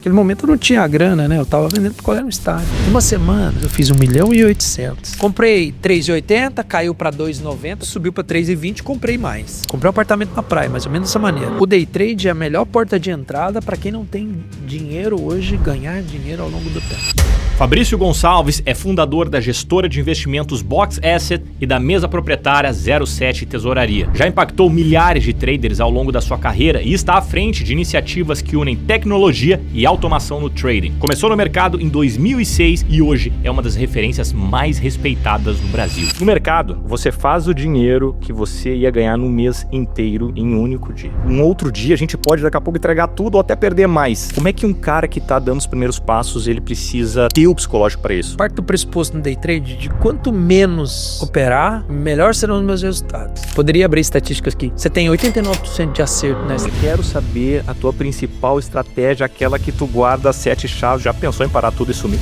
Naquele momento eu não tinha a grana, né? Eu tava vendendo picolé no estádio. Em uma semana eu fiz 1.800.000. Comprei 3,80, caiu pra 2,90, subiu pra 3,20, comprei mais. Comprei um apartamento na praia, mais ou menos dessa maneira. O day trade é a melhor porta de entrada pra quem não tem dinheiro hoje, ganhar dinheiro ao longo do tempo. Fabrício Gonçalves é fundador da gestora de investimentos Box Asset e da mesa proprietária 07 Tesouraria. Já impactou milhares de traders ao longo da sua carreira e está à frente de iniciativas que unem tecnologia e automação no trading. Começou no mercado em 2006 e hoje é uma das referências mais respeitadas no Brasil. No mercado, você faz o dinheiro que você ia ganhar no mês inteiro em um único dia. Um outro dia a gente pode daqui a pouco entregar tudo ou até perder mais. Como é que um cara que está dando os primeiros passos, ele precisa ter o psicológico para isso? Parte do pressuposto no day trade de quanto menos operar, melhor serão os meus resultados. Poderia abrir estatísticas aqui. Você tem 89% de acerto nessa. Eu quero saber a tua principal estratégia, aquela que tu guarda 7 chaves. Já pensou em parar tudo e sumir?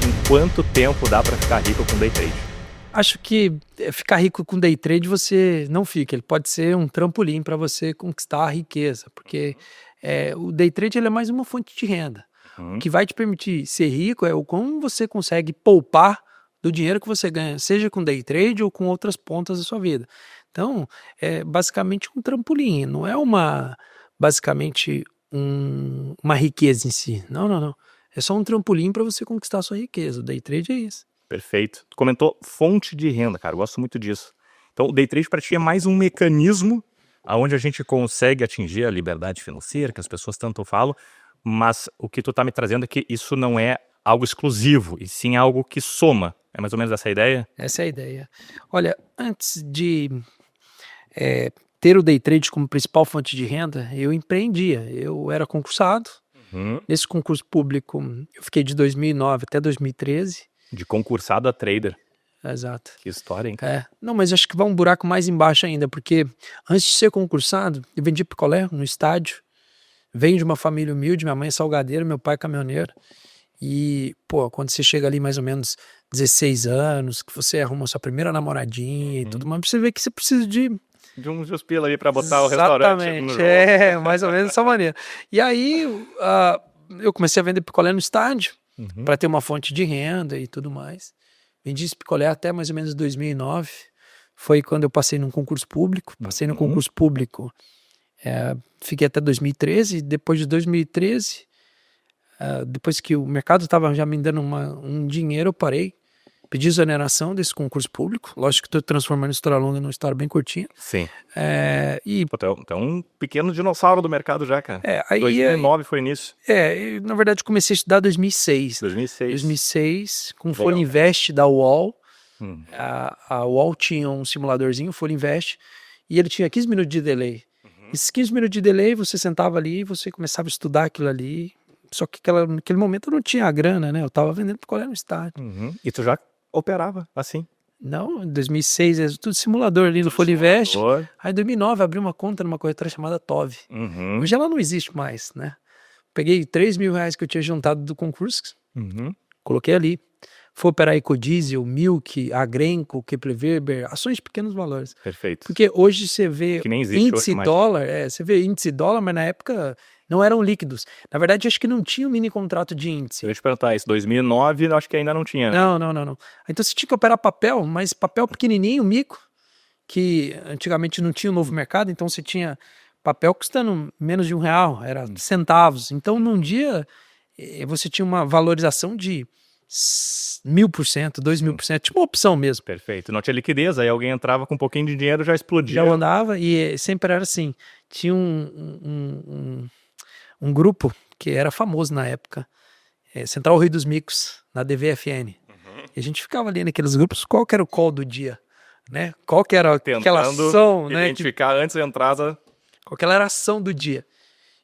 Em quanto tempo dá para ficar rico com day trade? Acho que ficar rico com day trade você não fica, ele pode ser um trampolim para você conquistar a riqueza, porque o day trade ele é mais uma fonte de renda. O que vai te permitir ser rico é o como você consegue poupar do dinheiro que você ganha, seja com day trade ou com outras pontas da sua vida. Então, é basicamente um trampolim, não é basicamente uma riqueza em si. Não, não, não. É só um trampolim para você conquistar a sua riqueza. O day trade é isso. Perfeito. Tu comentou fonte de renda, cara. Eu gosto muito disso. Então, o day trade para ti é mais um mecanismo onde a gente consegue atingir a liberdade financeira, que as pessoas tanto falam, mas o que tu tá me trazendo é que isso não é algo exclusivo, e sim algo que soma. É mais ou menos essa a ideia? Essa é a ideia. Olha, antes de ter o day trade como principal fonte de renda, eu empreendia. Eu era concursado. Nesse concurso público, eu fiquei de 2009 até 2013. De concursado a trader. Exato. Que história, hein? Não, mas acho que vai um buraco mais embaixo ainda, porque antes de ser concursado, eu vendia picolé no estádio. Venho de uma família humilde, minha mãe é salgadeira, meu pai é caminhoneiro. E, pô, quando você chega ali mais ou menos 16 anos, que você arruma sua primeira namoradinha e tudo mais, você vê que você precisa de uns pila ali pra botar o restaurante no jogo. Mais ou menos dessa maneira. E aí, eu comecei a vender picolé no estádio, para ter uma fonte de renda e tudo mais. Vendi esse picolé até mais ou menos 2009. Foi quando eu passei num concurso público. Passei no concurso público, fiquei até 2013. Depois de 2013, depois que o mercado estava já me dando um dinheiro, eu parei. Pedi exoneração desse concurso público. Lógico que estou transformando a história longa numa história bem curtinha. Sim. Pô, tu é um pequeno dinossauro do mercado já, cara. 2009 foi nisso. Na verdade, comecei a estudar em 2006. 2006, com o Folha Invest da UOL. A UOL tinha um simuladorzinho, o Folha Invest, e ele tinha 15 minutos de delay. Esses 15 minutos de delay, você sentava ali e você começava a estudar aquilo ali. Só que naquele momento eu não tinha a grana, né? Eu tava vendendo picolé no estádio. E tu já operava assim? Não, em 2006 é tudo simulador ali no Folha Invest. Aí em 2009 abri uma conta numa corretora chamada Tove. Hoje ela não existe mais, né? Peguei 3 mil reais que eu tinha juntado do concurso, coloquei ali. Fui operar Ecodiesel, Milk, Agrenco, Kepler Weber, ações de pequenos valores. Perfeito. Porque hoje você vê índice hoje, dólar, você vê índice dólar, mas na época não eram líquidos. Na verdade, acho que não tinha um mini contrato de índice. Eu ia te perguntar isso, 2009 acho que ainda não tinha. Não. Então você tinha que operar papel, mas papel pequenininho, mico, que antigamente não tinha o novo mercado, então você tinha papel custando menos de R$1, era centavos. Então num dia você tinha uma valorização de 1000%, 2000%, tipo uma opção mesmo. Perfeito, não tinha liquidez, aí alguém entrava com um pouquinho de dinheiro, já explodia. Já andava e sempre era assim, tinha um grupo que era famoso na época, Central Rio dos Micos, na DVFN. E a gente ficava ali naqueles grupos, qual que era o call do dia, né? Qual que era aquela ação, né? Identificar antes de entrar. Qual que era a ação do dia.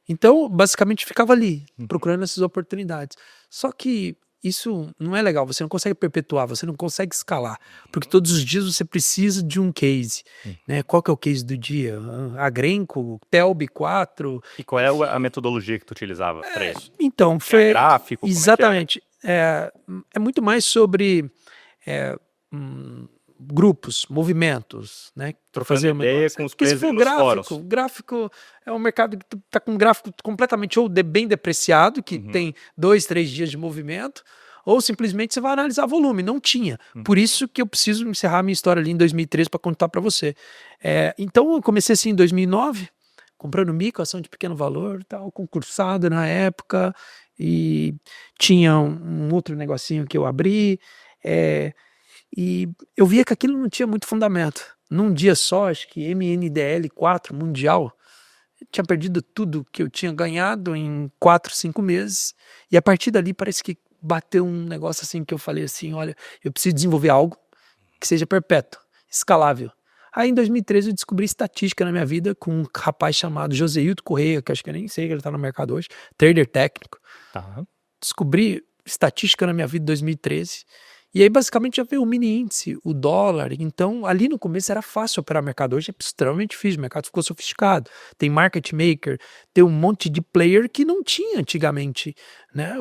Então, basicamente, ficava ali, procurando essas oportunidades. Só que isso não é legal, você não consegue perpetuar, você não consegue escalar, porque todos os dias você precisa de um case, né? Qual que é o case do dia? Agrenco, Telb 4. E qual é a metodologia que tu utilizava para isso? Então, foi gráfico? exatamente. É muito mais sobre grupos, movimentos, né? Trocando ideia com os Porque se players for nos fóruns. o gráfico é um mercado que tá com um gráfico completamente ou bem depreciado, que tem 2, 3 dias de movimento, ou simplesmente você vai analisar volume. Não tinha. Por isso que eu preciso encerrar minha história ali em 2013 para contar para você. Então eu comecei assim em 2009, comprando mico, ação de pequeno valor, tal, concursado na época, e tinha um outro negocinho que eu abri, e eu via que aquilo não tinha muito fundamento. Num dia só, acho que MNDL4 mundial, eu tinha perdido tudo que eu tinha ganhado em 4, 5 meses, e a partir dali parece que bateu um negócio assim que eu falei assim, olha, eu preciso desenvolver algo que seja perpétuo, escalável. Aí em 2013 eu descobri estatística na minha vida com um rapaz chamado Joseilton Correia, que acho que eu nem sei que ele está no mercado hoje, trader técnico. Tá. Descobri estatística na minha vida em 2013. E aí basicamente já veio o mini índice, o dólar. Então ali no começo era fácil operar mercado. Hoje é extremamente difícil, o mercado ficou sofisticado. Tem market maker, tem um monte de player que não tinha antigamente, né?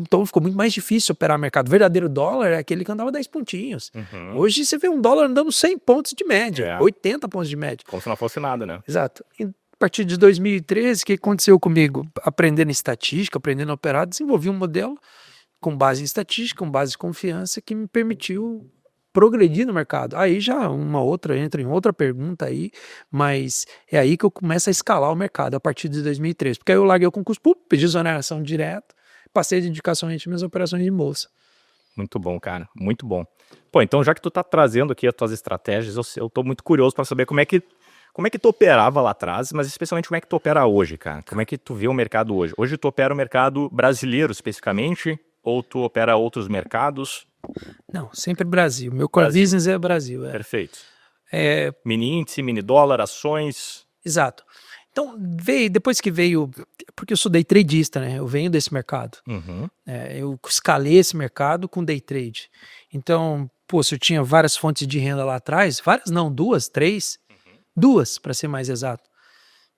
Então ficou muito mais difícil operar mercado. O verdadeiro dólar é aquele que andava 10 pontinhos. Hoje você vê um dólar andando 100 pontos de média, 80 pontos de média. Como se não fosse nada, né? Exato. E a partir de 2013, o que aconteceu comigo? Aprendendo estatística, aprendendo a operar, desenvolvi um modelo com base em estatística, com base em confiança, que me permitiu progredir no mercado. Aí já entra em outra pergunta aí, mas é aí que eu começo a escalar o mercado, a partir de 2013. Porque aí eu larguei o concurso público, pedi exoneração direto, passei de indicação entre minhas operações de bolsa. Muito bom, cara, muito bom. Pô, então já que tu tá trazendo aqui as tuas estratégias, eu tô muito curioso para saber como é que tu operava lá atrás, mas especialmente como é que tu opera hoje, cara? Como é que tu vê o mercado hoje? Hoje tu opera o mercado brasileiro especificamente, ou tu opera outros mercados? Não, sempre Brasil. Meu core business é Brasil. Perfeito. Mini índice, mini dólar, ações. Exato. Então, depois que veio, porque eu sou day tradista, né? Eu venho desse mercado. Eu escalei esse mercado com day trade. Então, pô, se eu tinha várias fontes de renda lá atrás, várias não, 2, 3, 2 para ser mais exato.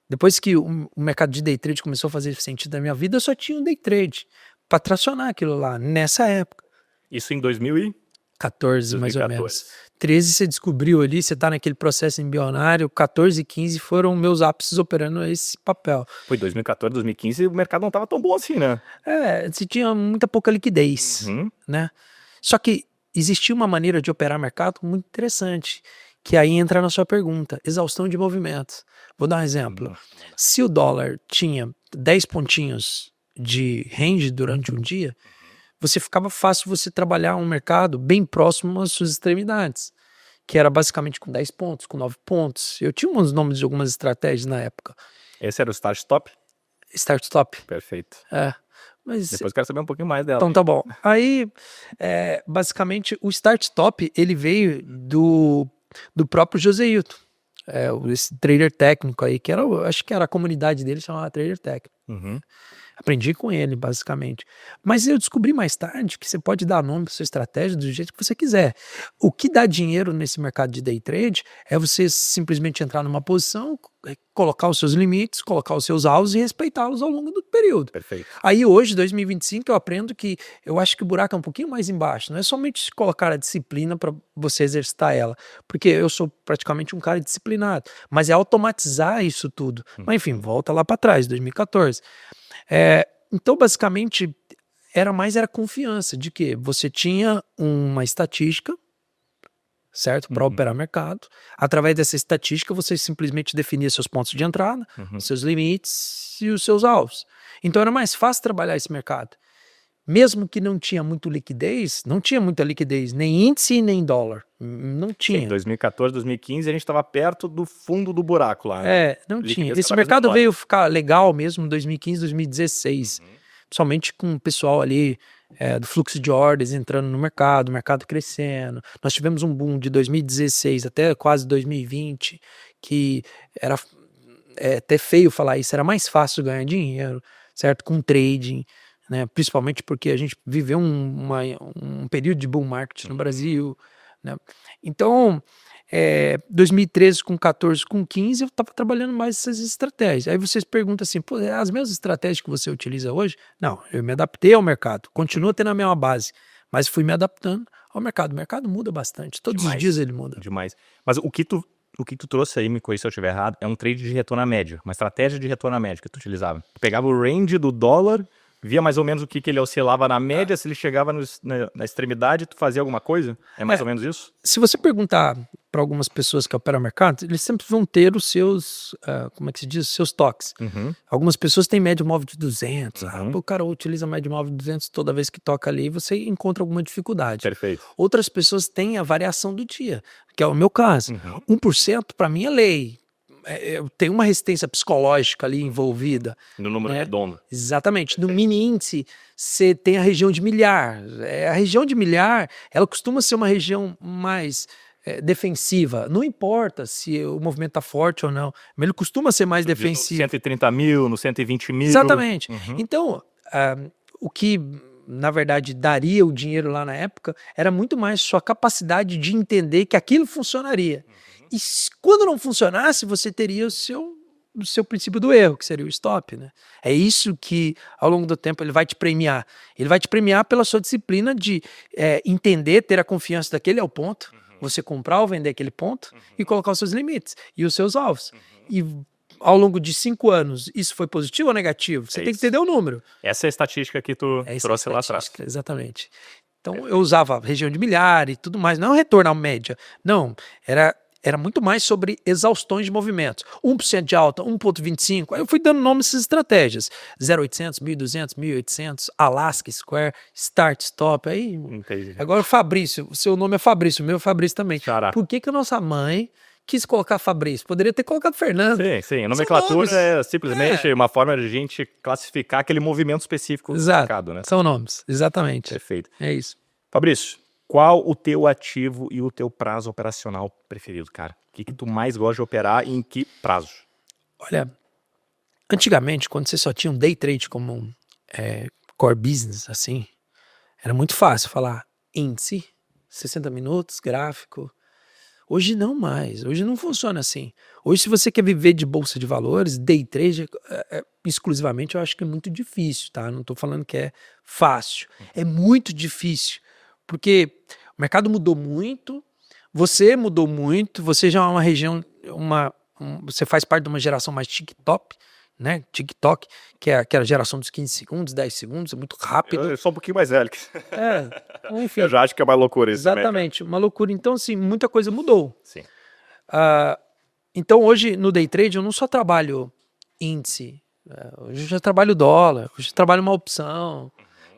Depois que o mercado de day trade começou a fazer sentido na minha vida, eu só tinha um day trade para tracionar aquilo lá, nessa época. Isso em 2014, mais ou menos. 13 você descobriu ali, você tá naquele processo embrionário, 14 e 15 foram meus ápices operando esse papel. Foi 2014, 2015, o mercado não tava tão bom assim, né? Você tinha muita pouca liquidez, né? Só que existia uma maneira de operar mercado muito interessante, que aí entra na sua pergunta, exaustão de movimentos. Vou dar um exemplo. Se o dólar tinha 10 pontinhos de range durante um dia, ficava fácil você trabalhar um mercado bem próximo às suas extremidades, que era basicamente com 10 pontos, com 9 pontos. Eu tinha uns nomes de algumas estratégias na época. Esse era o start stop? Start stop. Perfeito. Mas depois eu quero saber um pouquinho mais dela. Então tá bom. Aí, basicamente, o start stop, ele veio do próprio Joseilton. Esse trader técnico aí, que acho que era a comunidade dele, chamava trader técnico. Aprendi com ele, basicamente. Mas eu descobri mais tarde que você pode dar nome para sua estratégia do jeito que você quiser. O que dá dinheiro nesse mercado de day trade é você simplesmente entrar numa posição, colocar os seus limites, colocar os seus alvos e respeitá-los ao longo do período. Perfeito. Aí hoje, 2025, eu aprendo que eu acho que o buraco é um pouquinho mais embaixo. Não é somente colocar a disciplina para você exercitar ela, porque eu sou praticamente um cara disciplinado, mas é automatizar isso tudo. Mas enfim, volta lá para trás, 2014. Então, basicamente, era confiança de que você tinha uma estatística, certo? Para operar mercado. Através dessa estatística, você simplesmente definia seus pontos de entrada, seus limites e os seus alvos. Então, era mais fácil trabalhar esse mercado. Mesmo que não tinha muita liquidez, nem índice nem dólar. Não tinha. Em 2014, 2015, a gente estava perto do fundo do buraco lá. Não tinha. Esse mercado veio ficar legal mesmo em 2015, 2016. Principalmente com o pessoal ali do fluxo de ordens entrando no mercado, o mercado crescendo. Nós tivemos um boom de 2016 até quase 2020, que era até feio falar isso, era mais fácil ganhar dinheiro, certo? Com trading. Né, principalmente porque a gente viveu um período de bull market no Brasil, né? Então, 2013 com 14, com 15, eu estava trabalhando mais essas estratégias. Aí vocês perguntam assim, pô, as mesmas estratégias que você utiliza hoje? Não, eu me adaptei ao mercado, continuo tendo a mesma base, mas fui me adaptando ao mercado. O mercado muda bastante, todos Demais. os dias ele muda. Demais. Mas o que tu trouxe aí, me corrija se eu estiver errado, é um trade de retorno à média, uma estratégia de retorno à média que tu utilizava. Tu pegava o range do dólar, via mais ou menos o que ele oscilava na média, se ele chegava na extremidade, tu fazia alguma coisa? É mais ou menos isso? Se você perguntar para algumas pessoas que operam o mercado, eles sempre vão ter os seus, como é que se diz, os seus toques. Algumas pessoas têm média móvel de 200, o cara utiliza média móvel de 200 toda vez que toca ali, você encontra alguma dificuldade. Perfeito. Outras pessoas têm a variação do dia, que é o meu caso. 1% para mim é lei. Tem uma resistência psicológica ali envolvida. No número redondo. Exatamente. No mini índice, você tem a região de milhar. A região de milhar, ela costuma ser uma região mais defensiva. Não importa se o movimento está forte ou não, mas ele costuma ser mais defensivo. No 130 mil, no 120 mil. Exatamente. Então, o que, na verdade, daria o dinheiro lá na época era muito mais sua capacidade de entender que aquilo funcionaria. E quando não funcionasse, você teria o seu princípio do erro, que seria o stop, né? É isso que, ao longo do tempo, ele vai te premiar. Ele vai te premiar pela sua disciplina de entender, ter a confiança daquele é o ponto, você comprar ou vender aquele ponto e colocar os seus limites e os seus alvos. E ao longo de 5 anos, isso foi positivo ou negativo? Você tem que entender o número. Essa é a estatística que tu trouxe lá atrás. Exatamente. Então, eu usava região de milhar e tudo mais, não retorno à média. Não, era muito mais sobre exaustões de movimentos. 1% de alta, 1,25. Aí eu fui dando nome a essas estratégias. 0,800, 1.200, 1.800, Alaska Square, Start, Stop. Aí, entendi. Agora, Fabrício, o seu nome é Fabrício, o meu é Fabrício também. Xará. Por que a nossa mãe quis colocar Fabrício? Poderia ter colocado Fernando. Sim. A nomenclatura é simplesmente uma forma de a gente classificar aquele movimento específico do mercado, né? São nomes, exatamente. Perfeito. É isso. Fabrício, qual o teu ativo e o teu prazo operacional preferido, cara? O que tu mais gosta de operar e em que prazo? Olha, antigamente, quando você só tinha um day trade como um core business, assim, era muito fácil falar índice, 60 minutos, gráfico. Hoje não mais, hoje não funciona assim. Hoje, se você quer viver de bolsa de valores, day trade, exclusivamente, eu acho que é muito difícil, tá? Não estou falando que é fácil, é muito difícil. Porque o mercado mudou muito, você mudou muito, você já é uma região, você faz parte de uma geração mais TikTok, né? TikTok, que é aquela geração dos 15 segundos, 10 segundos, é muito rápido. Eu sou um pouquinho mais velho. Enfim. Eu já acho que é uma loucura isso. Exatamente, também, uma loucura. Então, assim, muita coisa mudou. Sim. Então, hoje, no day trade, eu não só trabalho índice, hoje eu já trabalho dólar, hoje eu trabalho uma opção,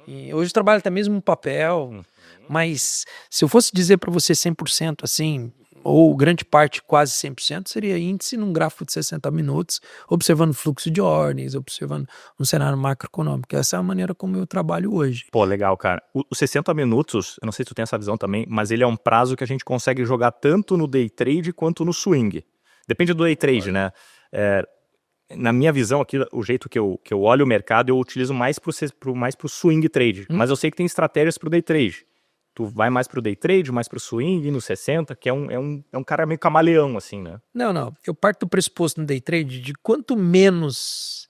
e hoje eu trabalho até mesmo um papel. Mas se eu fosse dizer para você 100% assim, ou grande parte, quase 100%, seria índice num gráfico de 60 minutos, observando fluxo de ordens, observando um cenário macroeconômico. Essa é a maneira como eu trabalho hoje. Pô, legal, cara. Os 60 minutos, eu não sei se tu tem essa visão também, mas ele é um prazo que a gente consegue jogar tanto no day trade quanto no swing. Depende do day trade, né? Na minha visão aqui, o jeito que eu olho o mercado, eu utilizo mais pro swing trade. Mas eu sei que tem estratégias pro day trade. Tu vai mais pro day trade, mais pro swing, no 60, que é um cara meio camaleão, assim, né? Não. Eu parto do pressuposto no day trade de quanto menos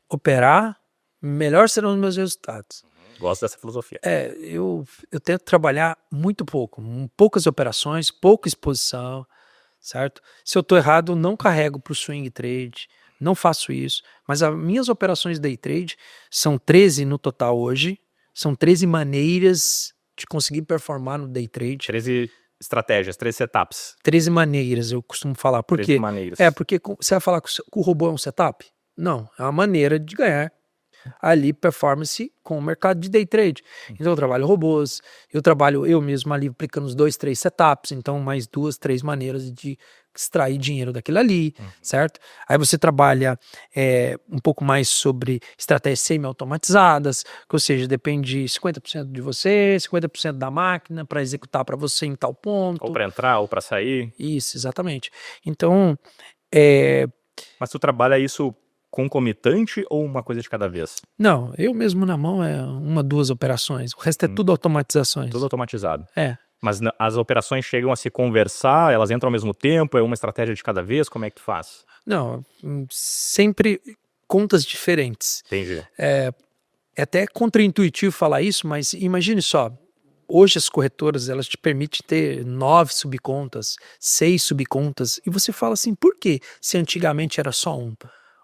operar, melhor serão os meus resultados. Gosto dessa filosofia. Eu tento trabalhar muito pouco, poucas operações, pouca exposição, certo? Se eu tô errado, eu não carrego pro swing trade, não faço isso. Mas as minhas operações day trade são 13 no total hoje, são 13 maneiras de conseguir performar no day trade. 13 estratégias, 13 setups. 13 maneiras, eu costumo falar. Por quê? 13 maneiras. Porque você vai falar que o robô é um setup? Não, é uma maneira de ganhar ali performance com o mercado de day trade. Então eu trabalho robôs, eu trabalho eu mesmo ali aplicando os 2, 3 setups, então mais 2, 3 maneiras de extrair dinheiro daquilo ali, certo? Aí você trabalha um pouco mais sobre estratégias semi-automatizadas, que, ou seja, depende 50% de você, 50% da máquina para executar para você em tal ponto. Ou para entrar, ou para sair. Isso, exatamente. Então, Mas tu trabalha isso concomitante ou uma coisa de cada vez? Não, eu mesmo na mão é 1, 2 operações, o resto é tudo automatizações. Tudo automatizado. Mas as operações chegam a se conversar, elas entram ao mesmo tempo, é uma estratégia de cada vez, como é que tu faz? Não, sempre contas diferentes. Entendi. É até contraintuitivo falar isso, mas imagine só, Hoje as corretoras, elas te permitem ter 9 subcontas, 6 subcontas, e você fala assim, por quê? Se antigamente era só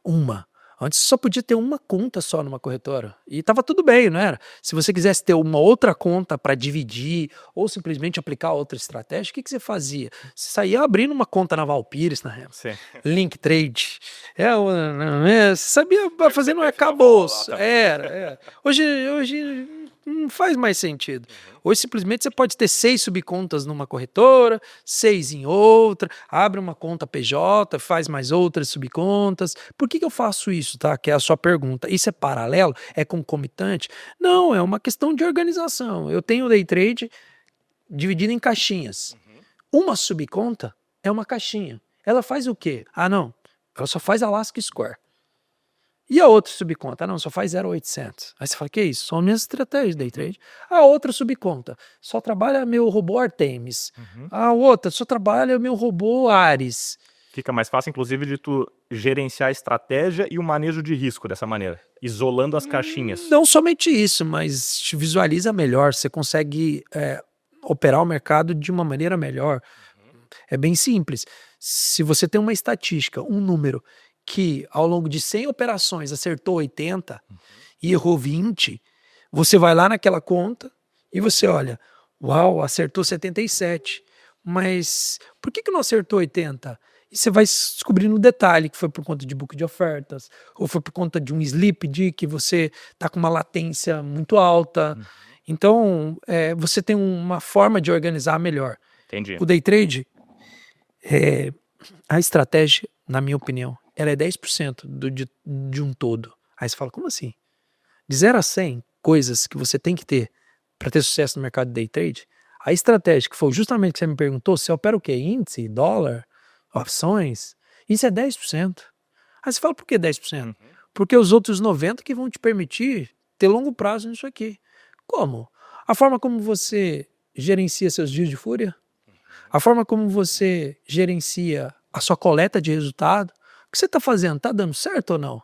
uma. Antes você só podia ter uma conta só numa corretora, e tava tudo bem, não era? Se você quisesse ter uma outra conta para dividir, ou simplesmente aplicar outra estratégia, o que você fazia? Você saía abrindo uma conta na Valpires, na real. Sim. Link Trade. Você sabia fazer no arcabouço. Era. Hoje não faz mais sentido. Hoje simplesmente você pode ter 6 subcontas numa corretora, 6 em outra, abre uma conta PJ, faz mais outras subcontas. Por que eu faço isso, tá? Que é a sua pergunta. Isso é paralelo? É concomitante? Não, é uma questão de organização. Eu tenho o Day Trade dividido em caixinhas. Uma subconta é uma caixinha. Ela faz o quê? Ah, não. Ela só faz Alaska Square. E a outra subconta? Ah, não, só faz 0,800. Aí você fala, que isso? São minhas estratégias de Day Trade. A outra subconta só trabalha meu robô Artemis. A outra só trabalha meu robô Ares. Fica mais fácil, inclusive, de tu gerenciar a estratégia e o manejo de risco dessa maneira, isolando as caixinhas. Não somente isso, mas te visualiza melhor. Você consegue operar o mercado de uma maneira melhor. É bem simples. Se você tem uma estatística, um número que ao longo de 100 operações acertou 80 e errou 20, você vai lá naquela conta e você olha, uau, acertou 77, mas por que não acertou 80? E você vai descobrir no detalhe que foi por conta de book de ofertas, ou foi por conta de um sleep de que você está com uma latência muito alta. Então, você tem uma forma de organizar melhor. Entendi. O day trade, a estratégia, na minha opinião, ela é 10% de um todo. Aí você fala, como assim? De 0 a 100 coisas que você tem que ter para ter sucesso no mercado de day trade, a estratégia, que foi justamente o que você me perguntou, você opera o quê? Índice, dólar, opções? Isso é 10%. Aí você fala, por que 10%? Porque os outros 90% que vão te permitir ter longo prazo nisso aqui. Como? A forma como você gerencia seus dias de fúria, a forma como você gerencia a sua coleta de resultado. O que você está fazendo? Está dando certo ou não?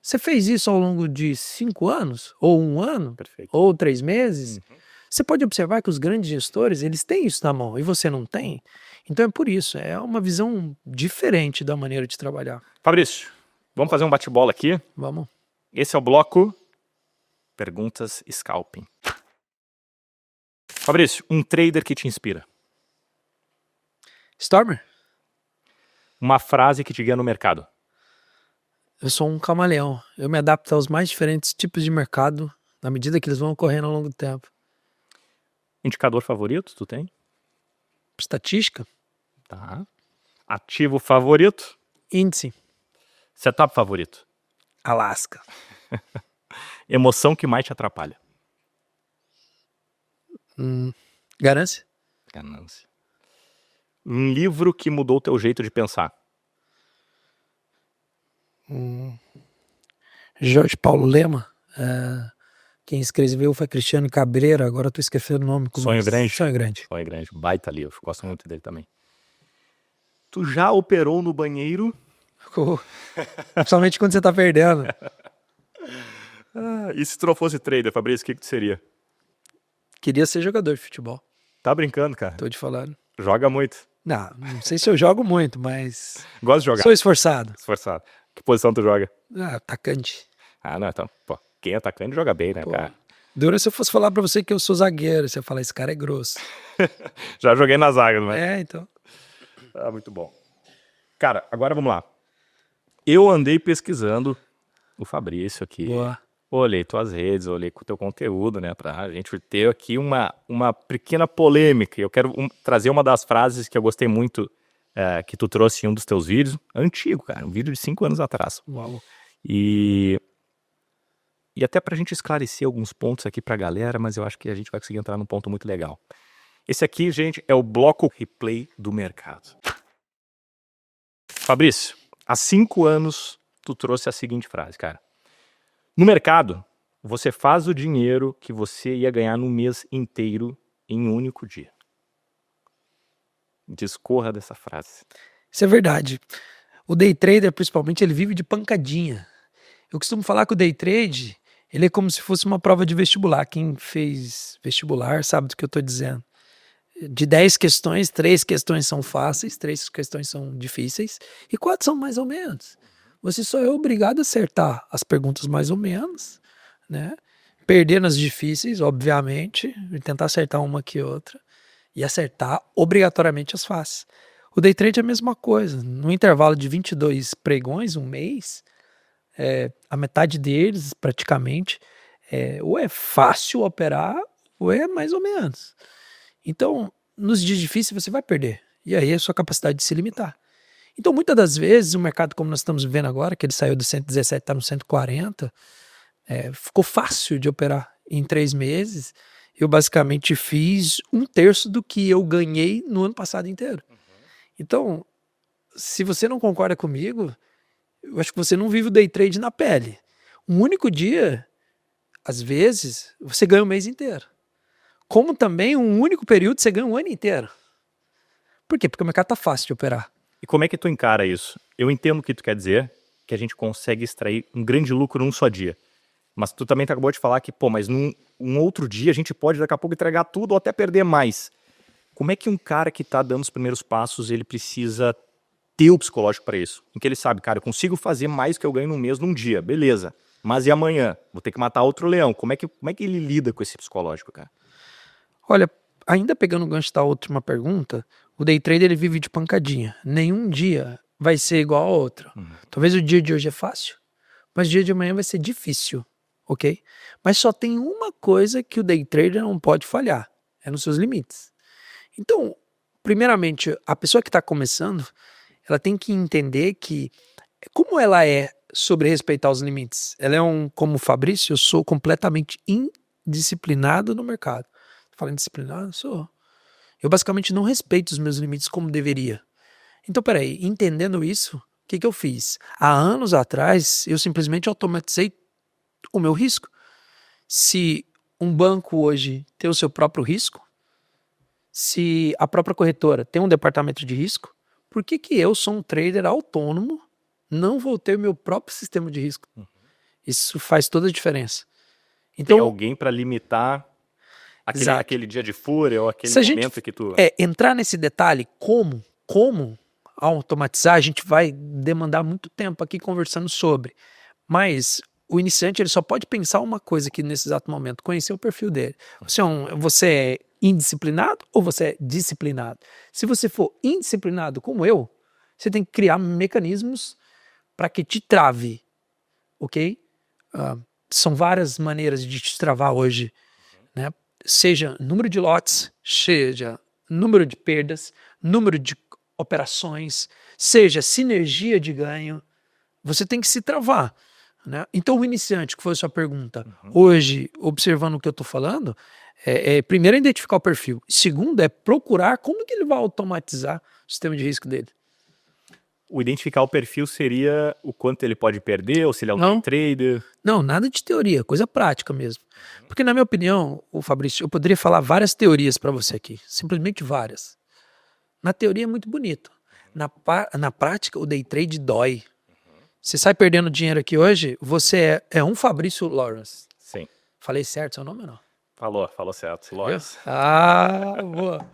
Você fez isso ao longo de 5 anos? Ou 1 ano? Perfeito. Ou 3 meses? Você pode observar que os grandes gestores, eles têm isso na mão e você não tem. Então é por isso, é uma visão diferente da maneira de trabalhar. Fabrício, vamos fazer um bate-bola aqui. Vamos. Esse é o bloco Perguntas Scalping. Fabrício, um trader que te inspira. Stormer? Uma frase que te guia no mercado. Eu sou um camaleão. Eu me adapto aos mais diferentes tipos de mercado na medida que eles vão ocorrendo ao longo do tempo. Indicador favorito, tu tem? Estatística? Tá. Ativo favorito? Índice? Setup favorito? Alaska. Emoção que mais te atrapalha? Ganância? Ganância. Um livro que mudou o teu jeito de pensar? Jorge Paulo Lema. Quem escreveu foi Cristiano Cabreira, agora eu tô esquecendo o nome. Sonho Grande? Sonho Grande. Sonho Grande, baita livro, gosto muito dele também. Tu já operou no banheiro? Principalmente quando você tá perdendo. E se tu não fosse trader, Fabrício, o que tu seria? Queria ser jogador de futebol. Tá brincando, cara? Tô te falando. Joga muito. Não sei se eu jogo muito, mas Gosto de jogar. sou esforçado. Esforçado. Que posição tu joga? Atacante. Ah, não, então, pô, quem é atacante joga bem, né, cara? Dura se eu fosse falar pra você que eu sou zagueiro, você ia falar, esse cara é grosso. Já joguei na zaga, não é? Então. Ah, muito bom. Cara, agora vamos lá. Eu andei pesquisando o Fabrício aqui. Boa. Olhei tuas redes, olhei com o teu conteúdo, né? Pra gente ter aqui uma pequena polêmica. Eu quero trazer uma das frases que eu gostei muito que tu trouxe em um dos teus vídeos. Antigo, cara. Um vídeo de 5 anos atrás. Uau. E até pra gente esclarecer alguns pontos aqui pra galera, mas eu acho que a gente vai conseguir entrar num ponto muito legal. Esse aqui, gente, é o bloco replay do mercado. Fabrício, há 5 anos tu trouxe a seguinte frase, cara. No mercado, você faz o dinheiro que você ia ganhar no mês inteiro em um único dia. Discorra dessa frase. Isso é verdade. O day trader, principalmente, ele vive de pancadinha. Eu costumo falar que o day trade Ele é como se fosse uma prova de vestibular. Quem fez vestibular sabe do que eu estou dizendo. De 10 questões, 3 questões são fáceis, 3 questões são difíceis e 4 são mais ou menos. Você só é obrigado a acertar as perguntas mais ou menos, né? Perder nas difíceis, obviamente, e tentar acertar uma que outra e acertar obrigatoriamente as fáceis. O day trade é a mesma coisa. No intervalo de 22 pregões, um mês, a metade deles, praticamente, ou é fácil operar ou é mais ou menos. Então, nos dias difíceis você vai perder. E aí é a sua capacidade de se limitar. Então, muitas das vezes, o mercado como nós estamos vivendo agora, que ele saiu do 117 está no 140, ficou fácil de operar em 3 meses. Eu basicamente fiz 1/3 do que eu ganhei no ano passado inteiro. Então, se você não concorda comigo, eu acho que você não vive o day trade na pele. Um único dia, às vezes, você ganha o mês inteiro. Como também um único período você ganha um ano inteiro. Por quê? Porque o mercado tá fácil de operar. E como é que tu encara isso? Eu entendo o que tu quer dizer, que a gente consegue extrair um grande lucro num só dia. Mas tu também acabou de falar que, mas num outro dia a gente pode daqui a pouco entregar tudo ou até perder mais. Como é que um cara que tá dando os primeiros passos, ele precisa ter o psicológico para isso? Em que ele sabe, cara, eu consigo fazer mais que eu ganho num mês, num dia, beleza. Mas e amanhã? Vou ter que matar outro leão. Como é que ele lida com esse psicológico, cara? Olha, ainda pegando o gancho da última pergunta, o day trader ele vive de pancadinha. Nenhum dia vai ser igual ao outro. Talvez o dia de hoje é fácil, mas o dia de amanhã vai ser difícil, ok? Mas só tem uma coisa que o day trader não pode falhar, é nos seus limites. Então, primeiramente, a pessoa que está começando, ela tem que entender que, como ela é sobre respeitar os limites, ela é como o Fabrício, eu sou completamente indisciplinado no mercado. Falando disciplinado, sou. Eu basicamente não respeito os meus limites como deveria. Então, peraí, entendendo isso, o que eu fiz? Há anos atrás, eu simplesmente automatizei o meu risco. Se um banco hoje tem o seu próprio risco, se a própria corretora tem um departamento de risco, por que eu sou um trader autônomo, não vou ter o meu próprio sistema de risco? Isso faz toda a diferença. Então, tem alguém para limitar aquele dia de fúria ou aquele momento que tu... entrar nesse detalhe, como automatizar, a gente vai demandar muito tempo aqui conversando sobre. Mas o iniciante ele só pode pensar uma coisa aqui nesse exato momento, conhecer o perfil dele. Você é indisciplinado ou você é disciplinado? Se você for indisciplinado como eu, você tem que criar mecanismos para que te trave, ok? São várias maneiras de te travar hoje, né? Seja número de lotes, seja número de perdas, número de operações, seja sinergia de ganho, você tem que se travar, né? Então o iniciante, que foi a sua pergunta, hoje, observando o que eu estou falando, primeiro é identificar o perfil, segundo é procurar como que ele vai automatizar o sistema de risco dele. O identificar o perfil seria o quanto ele pode perder, ou se ele é um day trader? Não, nada de teoria, coisa prática mesmo. Porque na minha opinião, Fabrício, eu poderia falar várias teorias para você aqui, simplesmente várias. Na teoria é muito bonito, na prática o day trade dói. Você sai perdendo dinheiro aqui hoje, você é um Fabrício Lawrence. Sim. Falei certo seu nome ou não? Falou certo, Lawrence. Ah, boa.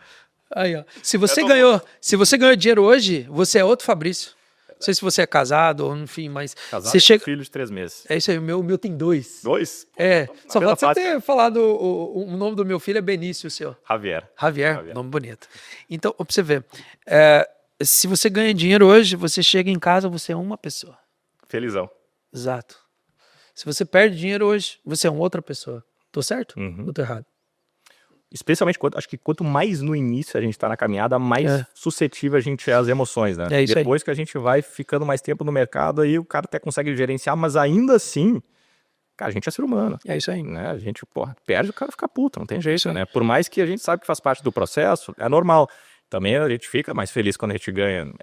Aí, ó. Se você ganhou dinheiro hoje, você é outro Fabrício. Não sei se você é casado ou enfim, mas... Casado você chega... filho de 3 meses. É isso aí, o meu tem 2. 2? Só falta você ter falado o nome do meu filho é Benício, o seu. Javier. Nome bonito. Então, pra você ver, se você ganha dinheiro hoje, você chega em casa, você é uma pessoa. Felizão. Exato. Se você perde dinheiro hoje, você é uma outra pessoa. Tô certo? Ou tô errado? Especialmente, acho que quanto mais no início a gente tá na caminhada, mais suscetível a gente é às emoções, né? Depois que a gente vai ficando mais tempo no mercado, aí o cara até consegue gerenciar, mas ainda assim, cara, a gente é ser humano. É isso aí. Né? A gente, perde, o cara fica puto, não tem jeito, né? Por mais que a gente sabe que faz parte do processo, é normal. Também a gente fica mais feliz quando a gente ganha.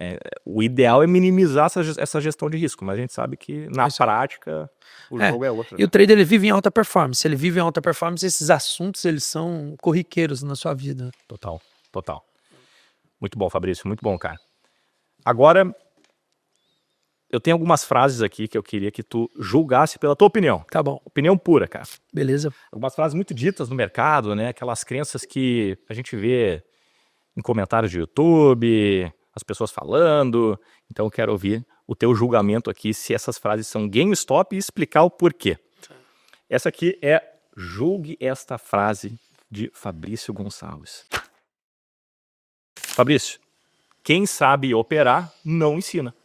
O ideal é minimizar essa gestão de risco, mas a gente sabe que na prática o jogo é outro. E o trader ele vive em alta performance. Se ele vive em alta performance, esses assuntos eles são corriqueiros na sua vida. Total. Muito bom, Fabrício, muito bom, cara. Agora, eu tenho algumas frases aqui que eu queria que tu julgasse pela tua opinião. Tá bom. Opinião pura, cara. Beleza. Algumas frases muito ditas no mercado, né? Aquelas crenças que a gente vê em comentários de YouTube, as pessoas falando. Então eu quero ouvir o teu julgamento aqui, se essas frases são GameStop e explicar o porquê. Essa aqui é Julgue esta frase de Fabrício Gonçalves. Fabrício, quem sabe operar não ensina.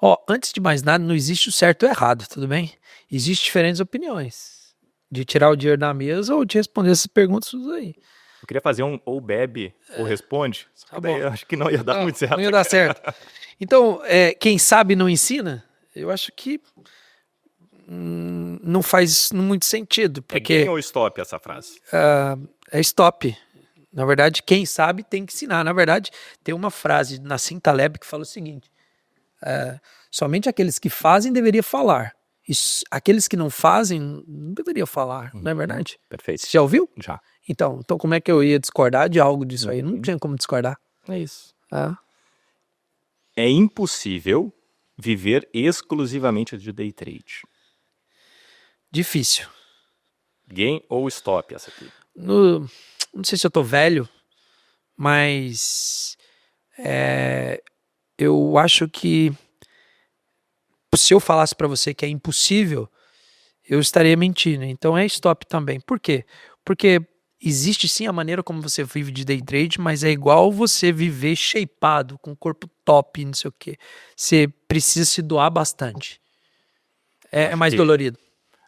Ó, antes de mais nada, não existe o certo e o errado, tudo bem? Existem diferentes opiniões de tirar o dinheiro da mesa ou de responder essas perguntas tudo aí. Eu queria fazer um ou bebe ou responde, Tá daí bom. eu acho que não ia dar muito certo. Não ia dar certo. Então, quem sabe não ensina, eu acho que não faz muito sentido, É porque game ou stop essa frase? é stop. Na verdade, quem sabe tem que ensinar. Na verdade, tem uma frase na Nassim Taleb que fala o seguinte: somente aqueles que fazem deveriam falar. Aqueles que não fazem não deveriam falar, não é verdade? Perfeito. Você já ouviu? Já. Então como é que eu ia discordar de algo disso aí? Não tinha como discordar. É isso. Ah, É impossível viver exclusivamente de day trade. difícil. Game ou stop essa aqui? Não sei se eu tô velho, mas eu acho que se eu falasse para você que é impossível, eu estaria mentindo. Então é stop também. Por quê? Porque existe sim a maneira como você vive de day trade, mas é igual você viver shapeado, com o corpo top, não sei o quê. Você precisa se doar bastante. É mais dolorido.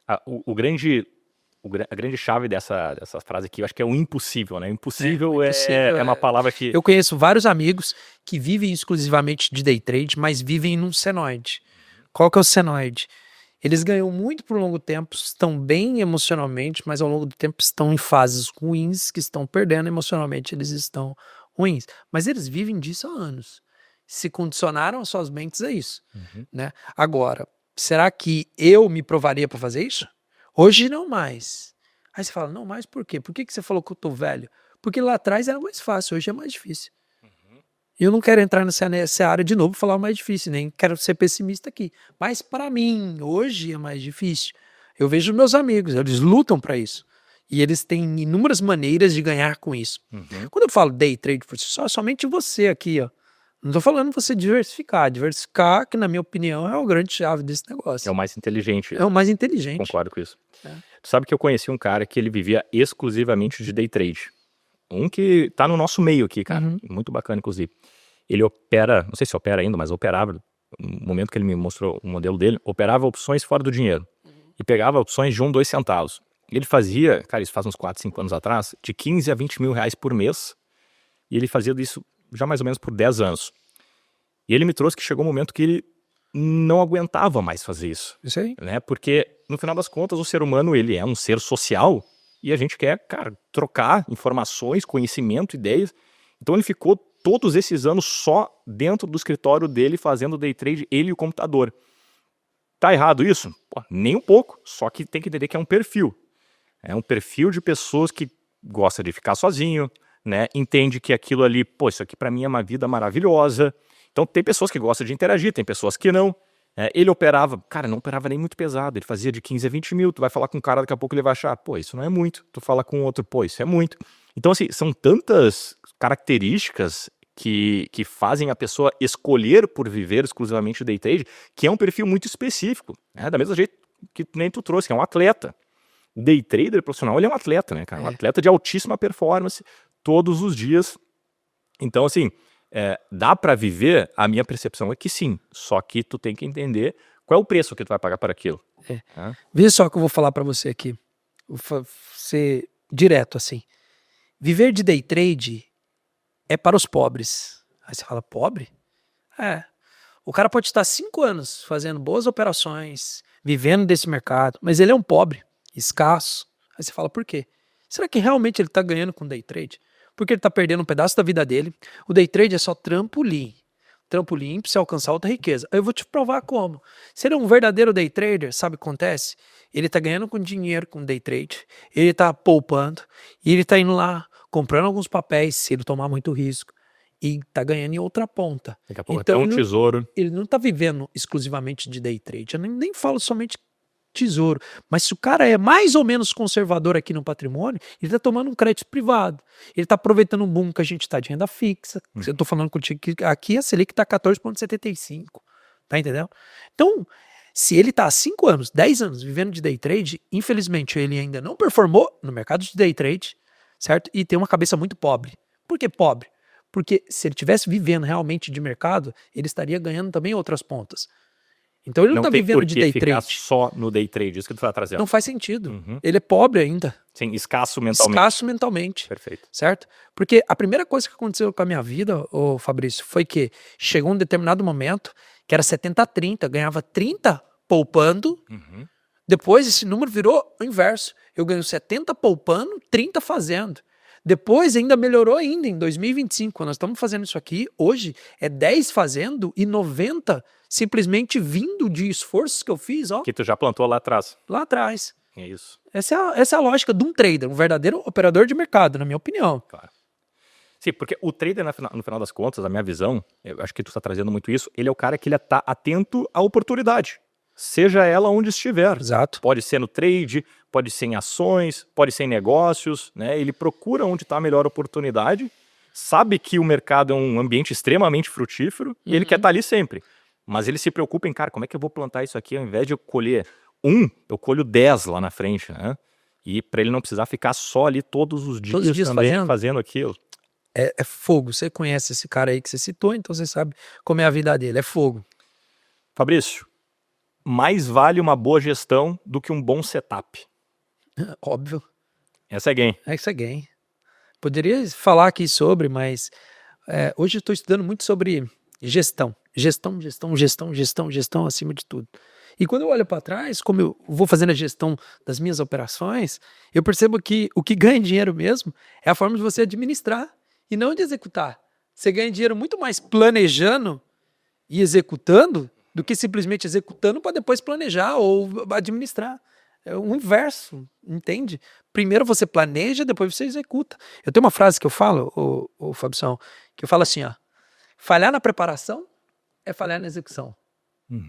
A grande chave dessa frase aqui, eu acho que é o impossível, né? Impossível é uma palavra que... Eu conheço vários amigos que vivem exclusivamente de day trade, mas vivem num senoide. Qual que é o senoide? Eles ganham muito por longo tempo, estão bem emocionalmente, mas ao longo do tempo estão em fases ruins, que estão perdendo emocionalmente, eles estão ruins. Mas eles vivem disso há anos. Se condicionaram as suas mentes a isso. Né? Agora, será que eu me provaria para fazer isso? Hoje não mais. Aí você fala, não mais por quê? Por que você falou que eu tô velho? Porque lá atrás era mais fácil, hoje é mais difícil. E eu não quero entrar nessa área de novo e falar o mais difícil, nem quero ser pessimista aqui. Mas para mim, hoje é mais difícil. Eu vejo meus amigos, eles lutam para isso. E eles têm inúmeras maneiras de ganhar com isso. Quando eu falo day trade por si só, somente você aqui, ó. Não tô falando você diversificar. Diversificar, que na minha opinião é o grande chave desse negócio. É o mais inteligente. É o mais inteligente. Concordo com isso. Tu sabe que eu conheci um cara que ele vivia exclusivamente de day trade. Um que tá no nosso meio aqui, cara. Muito bacana, inclusive. Ele opera, não sei se opera ainda, mas operava, no momento que ele me mostrou o modelo dele, operava opções fora do dinheiro. E pegava opções de 1, 2 centavos. Ele fazia, cara, isso faz uns 4, 5 anos atrás, de 15 a 20 mil reais por mês. E ele fazia isso já mais ou menos por 10 anos. E ele me trouxe que chegou um momento que ele não aguentava mais fazer isso. Isso aí. Né? Porque, no final das contas, o ser humano, ele é um ser social e a gente quer, cara, trocar informações, conhecimento, ideias. Então ele ficou todos esses anos só dentro do escritório dele fazendo day trade, ele e o computador. Tá errado isso? Pô, nem um pouco, só que tem que entender que é um perfil. É um perfil de pessoas que gosta de ficar sozinho, né? Entende que aquilo ali, pô, isso aqui pra mim é uma vida maravilhosa. Então tem pessoas que gostam de interagir, tem pessoas que não. Ele operava, cara, não operava nem muito pesado, ele fazia de 15 a 20 mil, tu vai falar com um cara, daqui a pouco ele vai achar, pô, isso não é muito. Tu fala com outro, pô, isso é muito. Então assim, são tantas características que fazem a pessoa escolher por viver exclusivamente o day trade, que é um perfil muito específico, né? Da mesma jeito que nem tu trouxe, que é um atleta. Day trader profissional, ele é um atleta, né, cara? Um atleta de altíssima performance, todos os dias. Então, assim, dá para viver? A minha percepção é que sim, só que tu tem que entender qual é o preço que tu vai pagar para aquilo. Veja só o que eu vou falar para você aqui. Vou ser direto assim. Viver de day trade é para os pobres. Aí você fala, pobre? O cara pode estar 5 anos fazendo boas operações, vivendo desse mercado, mas ele é um pobre, escasso. Aí você fala, por quê? Será que realmente ele está ganhando com day trade? Porque ele está perdendo um pedaço da vida dele. O day trade é só trampolim. Trampolim para você alcançar outra riqueza. Eu vou te provar como. Se ele é um verdadeiro day trader, sabe o que acontece? Ele está ganhando com dinheiro com day trade, ele está poupando, e ele está indo lá, comprando alguns papéis, se ele tomar muito risco, e tá ganhando em outra ponta. Daqui a pouco Então, até um tesouro. Ele não tá vivendo exclusivamente de day trade. Eu nem falo somente tesouro, mas se o cara é mais ou menos conservador aqui no patrimônio, ele tá tomando um crédito privado. Ele tá aproveitando um boom que a gente tá de renda fixa. Eu tô falando contigo que aqui a Selic tá 14,75. Tá entendendo? Então, se ele tá há 5 anos, 10 anos vivendo de day trade, infelizmente ele ainda não performou no mercado de day trade, certo? E tem uma cabeça muito pobre. Por que pobre? Porque se ele estivesse vivendo realmente de mercado, ele estaria ganhando também outras pontas. Então ele não tá vivendo de day trade. Só no day trade, isso que tu vai trazer. Não faz sentido. Ele é pobre ainda. Sim, escasso mentalmente. Escasso mentalmente. Perfeito. Certo? Porque a primeira coisa que aconteceu com a minha vida, ô Fabrício, foi que chegou um determinado momento que era 70-30, ganhava 30 poupando, depois esse número virou o inverso. Eu ganho 70 poupando, 30 fazendo. Depois ainda melhorou ainda em 2025, quando nós estamos fazendo isso aqui, hoje é 10 fazendo e 90 simplesmente vindo de esforços que eu fiz, ó. Que tu já plantou lá atrás. Lá atrás. É isso. Essa é a lógica de um trader, um verdadeiro operador de mercado, na minha opinião. Claro. Sim, porque o trader, no final das contas, a minha visão, eu acho que tu está trazendo muito isso, ele é o cara que ele está atento à oportunidade. Seja ela onde estiver. Exato. Pode ser no trade, pode ser em ações, pode ser em negócios, né? Ele procura onde está a melhor oportunidade, sabe que o mercado é um ambiente extremamente frutífero e ele quer estar ali sempre. Mas ele se preocupa em, cara, como é que eu vou plantar isso aqui ao invés de eu colher eu colho 10 lá na frente, né? E para ele não precisar ficar só ali todos os dias também fazendo aquilo. É fogo. Você conhece esse cara aí que você citou, então você sabe como é a vida dele. É fogo. Fabrício, mais vale uma boa gestão do que um bom setup. Óbvio. Essa é game. Essa é game. Poderia falar aqui sobre, mas hoje eu estou estudando muito sobre gestão. Gestão acima de tudo. E quando eu olho para trás, como eu vou fazendo a gestão das minhas operações, eu percebo que o que ganha dinheiro mesmo é a forma de você administrar e não de executar. Você ganha dinheiro muito mais planejando e executando do que simplesmente executando para depois planejar ou administrar. É o inverso, entende? Primeiro você planeja, depois você executa. Eu tenho uma frase que eu falo, ô Fabião, que eu falo assim, ó, falhar na preparação é falhar na execução.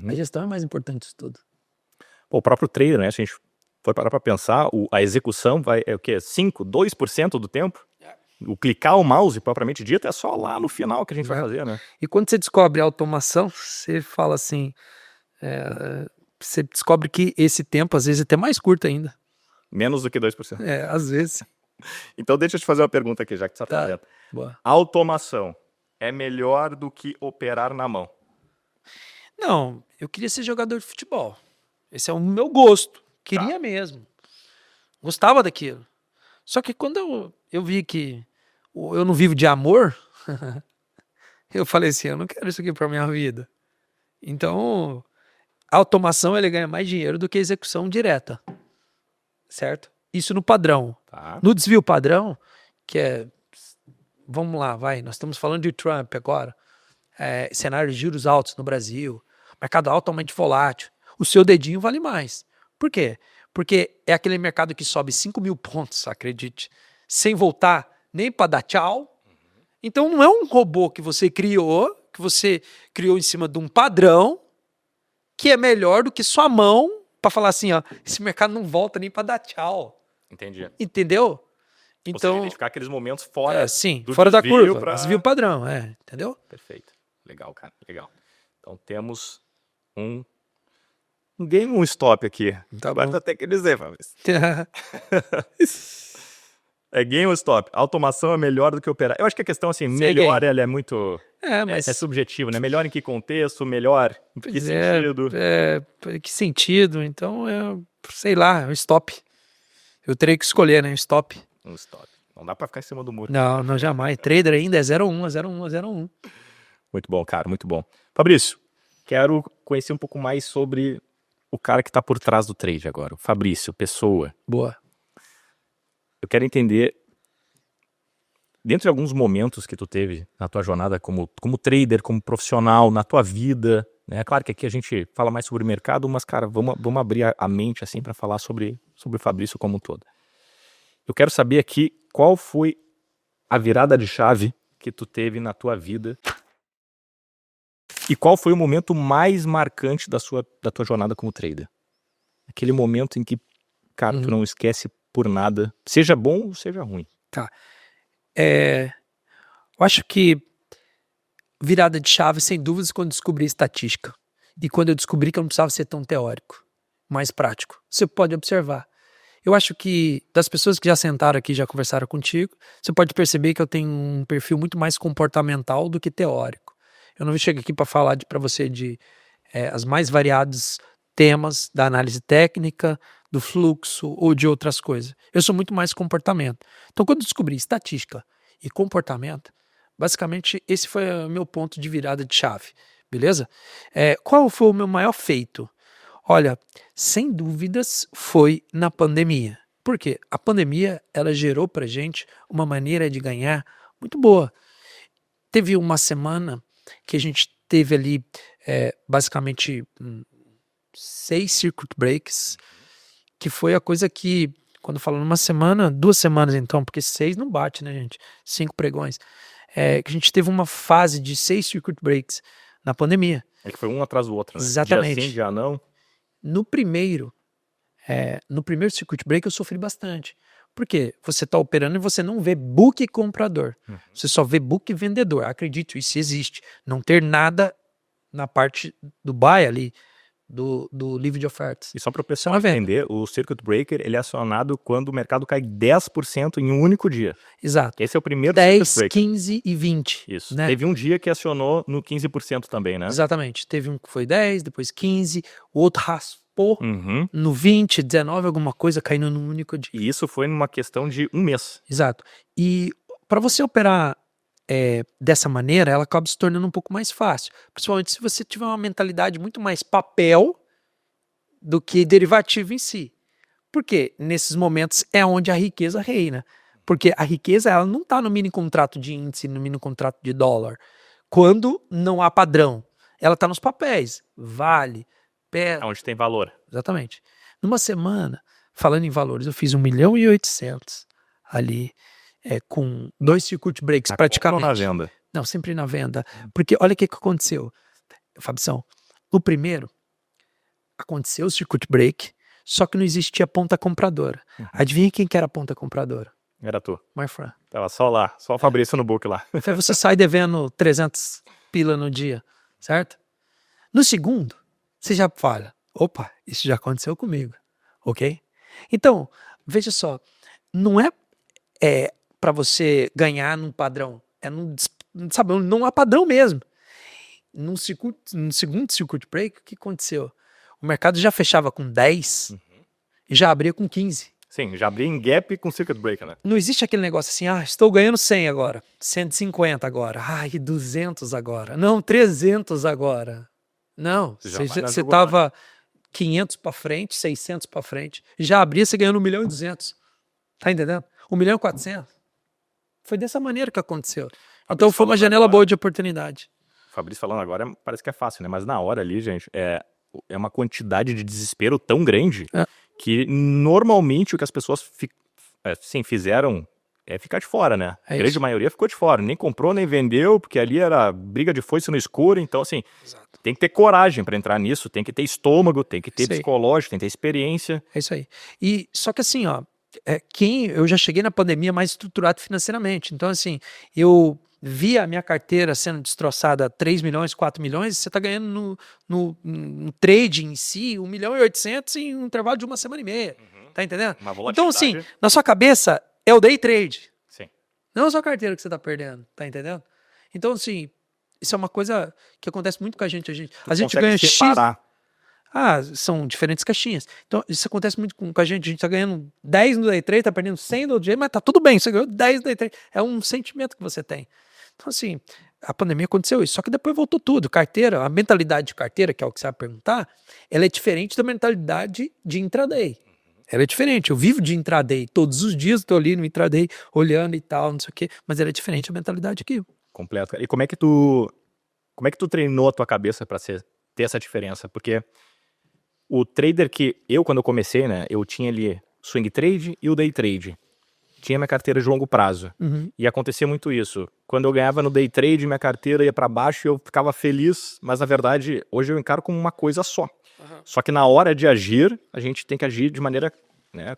A gestão é mais importante de tudo. Pô, o próprio trader, né? Se a gente for parar para pensar, a execução é o quê? 2% do tempo? O clicar o mouse, propriamente dito, é só lá no final que a gente vai fazer, né? E quando você descobre a automação, você fala assim, você descobre que esse tempo, às vezes, é até mais curto ainda. Menos do que 2%. Às vezes. Então deixa eu te fazer uma pergunta aqui, já que você está fazendo. Boa. Automação é melhor do que operar na mão? Não, eu queria ser jogador de futebol. Esse é o meu gosto. Queria mesmo. Gostava daquilo. Só que quando eu vi que eu não vivo de amor, eu falei assim, eu não quero isso aqui pra minha vida. Então, a automação ele ganha mais dinheiro do que a execução direta. Certo? Isso no padrão. Tá. No desvio padrão, que é... Vamos lá, nós estamos falando de Trump agora. Cenário de juros altos no Brasil. Mercado altamente volátil. O seu dedinho vale mais. Por quê? Porque é aquele mercado que sobe 5.000 pontos, acredite, sem voltar nem para dar tchau. Então não é um robô que você criou em cima de um padrão que é melhor do que sua mão para falar assim, ó, esse mercado não volta nem para dar tchau. Entendi. Entendeu? Então, identificar aqueles momentos fora fora da curva, desvio padrão, entendeu? Perfeito. Legal, cara, legal. Então temos um game, um stop aqui. Tá Agora bom. tu tem que dizer, Fabrício. É game ou stop? Automação é melhor do que operar. Eu acho que a questão, assim, melhor, ela é muito... mas... É subjetivo, né? Melhor em que contexto? Melhor em que sentido? Que sentido? Então, sei lá, é um stop. Eu teria que escolher, né? Um stop. Um stop. Não dá pra ficar em cima do muro. Não, jamais. Trader ainda é 0,1, 0,1, 0,1. Muito bom, cara, muito bom. Fabrício, quero conhecer um pouco mais sobre o cara que tá por trás do trade agora. O Fabrício, pessoa. Boa. Eu quero entender, dentro de alguns momentos que tu teve na tua jornada como trader, como profissional, na tua vida, né? Claro que aqui a gente fala mais sobre o mercado, mas, cara, vamos abrir a mente assim para falar sobre o Fabrício como um todo. Eu quero saber aqui qual foi a virada de chave que tu teve na tua vida? E qual foi o momento mais marcante da tua jornada como trader? Aquele momento em que, cara, tu não esquece por nada, seja bom ou seja ruim. Tá. Eu acho que virada de chave, sem dúvidas, quando descobri estatística. E quando eu descobri que eu não precisava ser tão teórico, mais prático. Você pode observar. Eu acho que das pessoas que já sentaram aqui, já conversaram contigo, você pode perceber que eu tenho um perfil muito mais comportamental do que teórico. Eu não chego aqui para falar para você de as mais variados temas da análise técnica, do fluxo ou de outras coisas. Eu sou muito mais comportamento. Então, quando eu descobri estatística e comportamento, basicamente esse foi o meu ponto de virada de chave, beleza? Qual foi o meu maior feito? Olha, sem dúvidas foi na pandemia. Por quê? A pandemia, ela gerou pra gente uma maneira de ganhar muito boa. Teve uma semana que a gente teve ali basicamente 6 circuit breaks, que foi a coisa que, quando eu falo numa semana, 2 semanas então, porque 6 não bate, né, gente? 5 pregões. Que a gente teve uma fase de 6 circuit breaks na pandemia. É que foi um atrás do outro, né? Exatamente. Dia sim, dia não. No primeiro circuit break eu sofri bastante. Por quê? Você está operando e você não vê book comprador. Você só vê book vendedor. Acredite, isso existe. Não ter nada na parte do buy ali, do livro de ofertas. E só para o pessoal entender, o circuit breaker ele é acionado quando o mercado cai 10% em um único dia. Exato. Esse é o primeiro 10, circuit breaker. 15 e 20. Isso. Né? Teve um dia que acionou no 15% também, né? Exatamente. Teve um que foi 10, depois 15, o outro raspou no 20, 19, alguma coisa, caindo num único dia. E isso foi numa questão de um mês. Exato. E para você operar dessa maneira, ela acaba se tornando um pouco mais fácil. Principalmente se você tiver uma mentalidade muito mais papel do que derivativo em si. Porque nesses momentos é onde a riqueza reina. Porque a riqueza ela não está no mini contrato de índice, no mini contrato de dólar. Quando não há padrão, ela está nos papéis. Vale, pé. Onde tem valor. Exatamente. Numa semana, falando em valores, eu fiz 1.800.000 ali, com 2 circuit breaks Na praticamente. compra ou na venda? Não, sempre na venda. Porque olha o que aconteceu, Fabição. No primeiro, aconteceu o circuit break, só que não existia ponta compradora. Adivinha quem que era a ponta compradora? Era tu. My friend. Tava só lá, só o Fabrício no book lá. Você sai devendo 300 pila no dia, certo? No segundo, você já fala, opa, isso já aconteceu comigo, ok? Então, veja só, não é para você ganhar num padrão, sabe, não há padrão mesmo. No segundo circuit break, o que aconteceu? O mercado já fechava com 10 e já abria com 15. Sim, já abria em gap com circuit breaker, né? Não existe aquele negócio assim, estou ganhando 100 agora, 150 agora, 200 agora, não, 300 agora. Não, você tava 500 para frente, 600 para frente, já abria você ganhando 1.200.000. Tá entendendo? 1.400.000. Foi dessa maneira que aconteceu. Então foi uma janela boa de oportunidade. O Fabrício falando agora parece que é fácil, né? Mas na hora ali, gente, é uma quantidade de desespero tão grande que normalmente o que as pessoas fizeram é ficar de fora, né? A grande maioria ficou de fora, nem comprou, nem vendeu, porque ali era briga de foice no escuro, então assim, tem que ter coragem para entrar nisso, tem que ter estômago, tem que ter psicológico, tem que ter experiência. É isso aí. E só que assim, eu já cheguei na pandemia mais estruturado financeiramente, então assim, eu via a minha carteira sendo destroçada 3 milhões, 4 milhões, você está ganhando no trade em si 1.800.000 em um intervalo de uma semana e meia. Tá entendendo? Então, assim, na sua cabeça é o day trade. Sim. Não a sua carteira que você está perdendo. Tá entendendo? Então, assim, isso é uma coisa que acontece muito com a gente. A gente ganha X. São diferentes caixinhas. Então, isso acontece muito com a gente. A gente tá ganhando 10 no day trade, tá perdendo 100 no outro dia, mas tá tudo bem. Você ganhou 10 no day trade. É um sentimento que você tem. Então, assim, a pandemia aconteceu isso. Só que depois voltou tudo. Carteira, a mentalidade de carteira, que é o que você vai perguntar, ela é diferente da mentalidade de intraday. Ela é diferente. Eu vivo de intraday. Todos os dias eu tô ali no intraday, olhando e tal, não sei o quê. Mas ela é diferente a mentalidade aqui. Completo. E como é que tu treinou a tua cabeça para ter essa diferença? Porque o trader quando eu comecei, né, eu tinha ali swing trade e o day trade. tinha minha carteira de longo prazo. E acontecia muito isso. Quando eu ganhava no day trade, minha carteira ia para baixo e eu ficava feliz, mas na verdade, hoje eu encaro como uma coisa só. Só que na hora de agir, a gente tem que agir de maneira, né,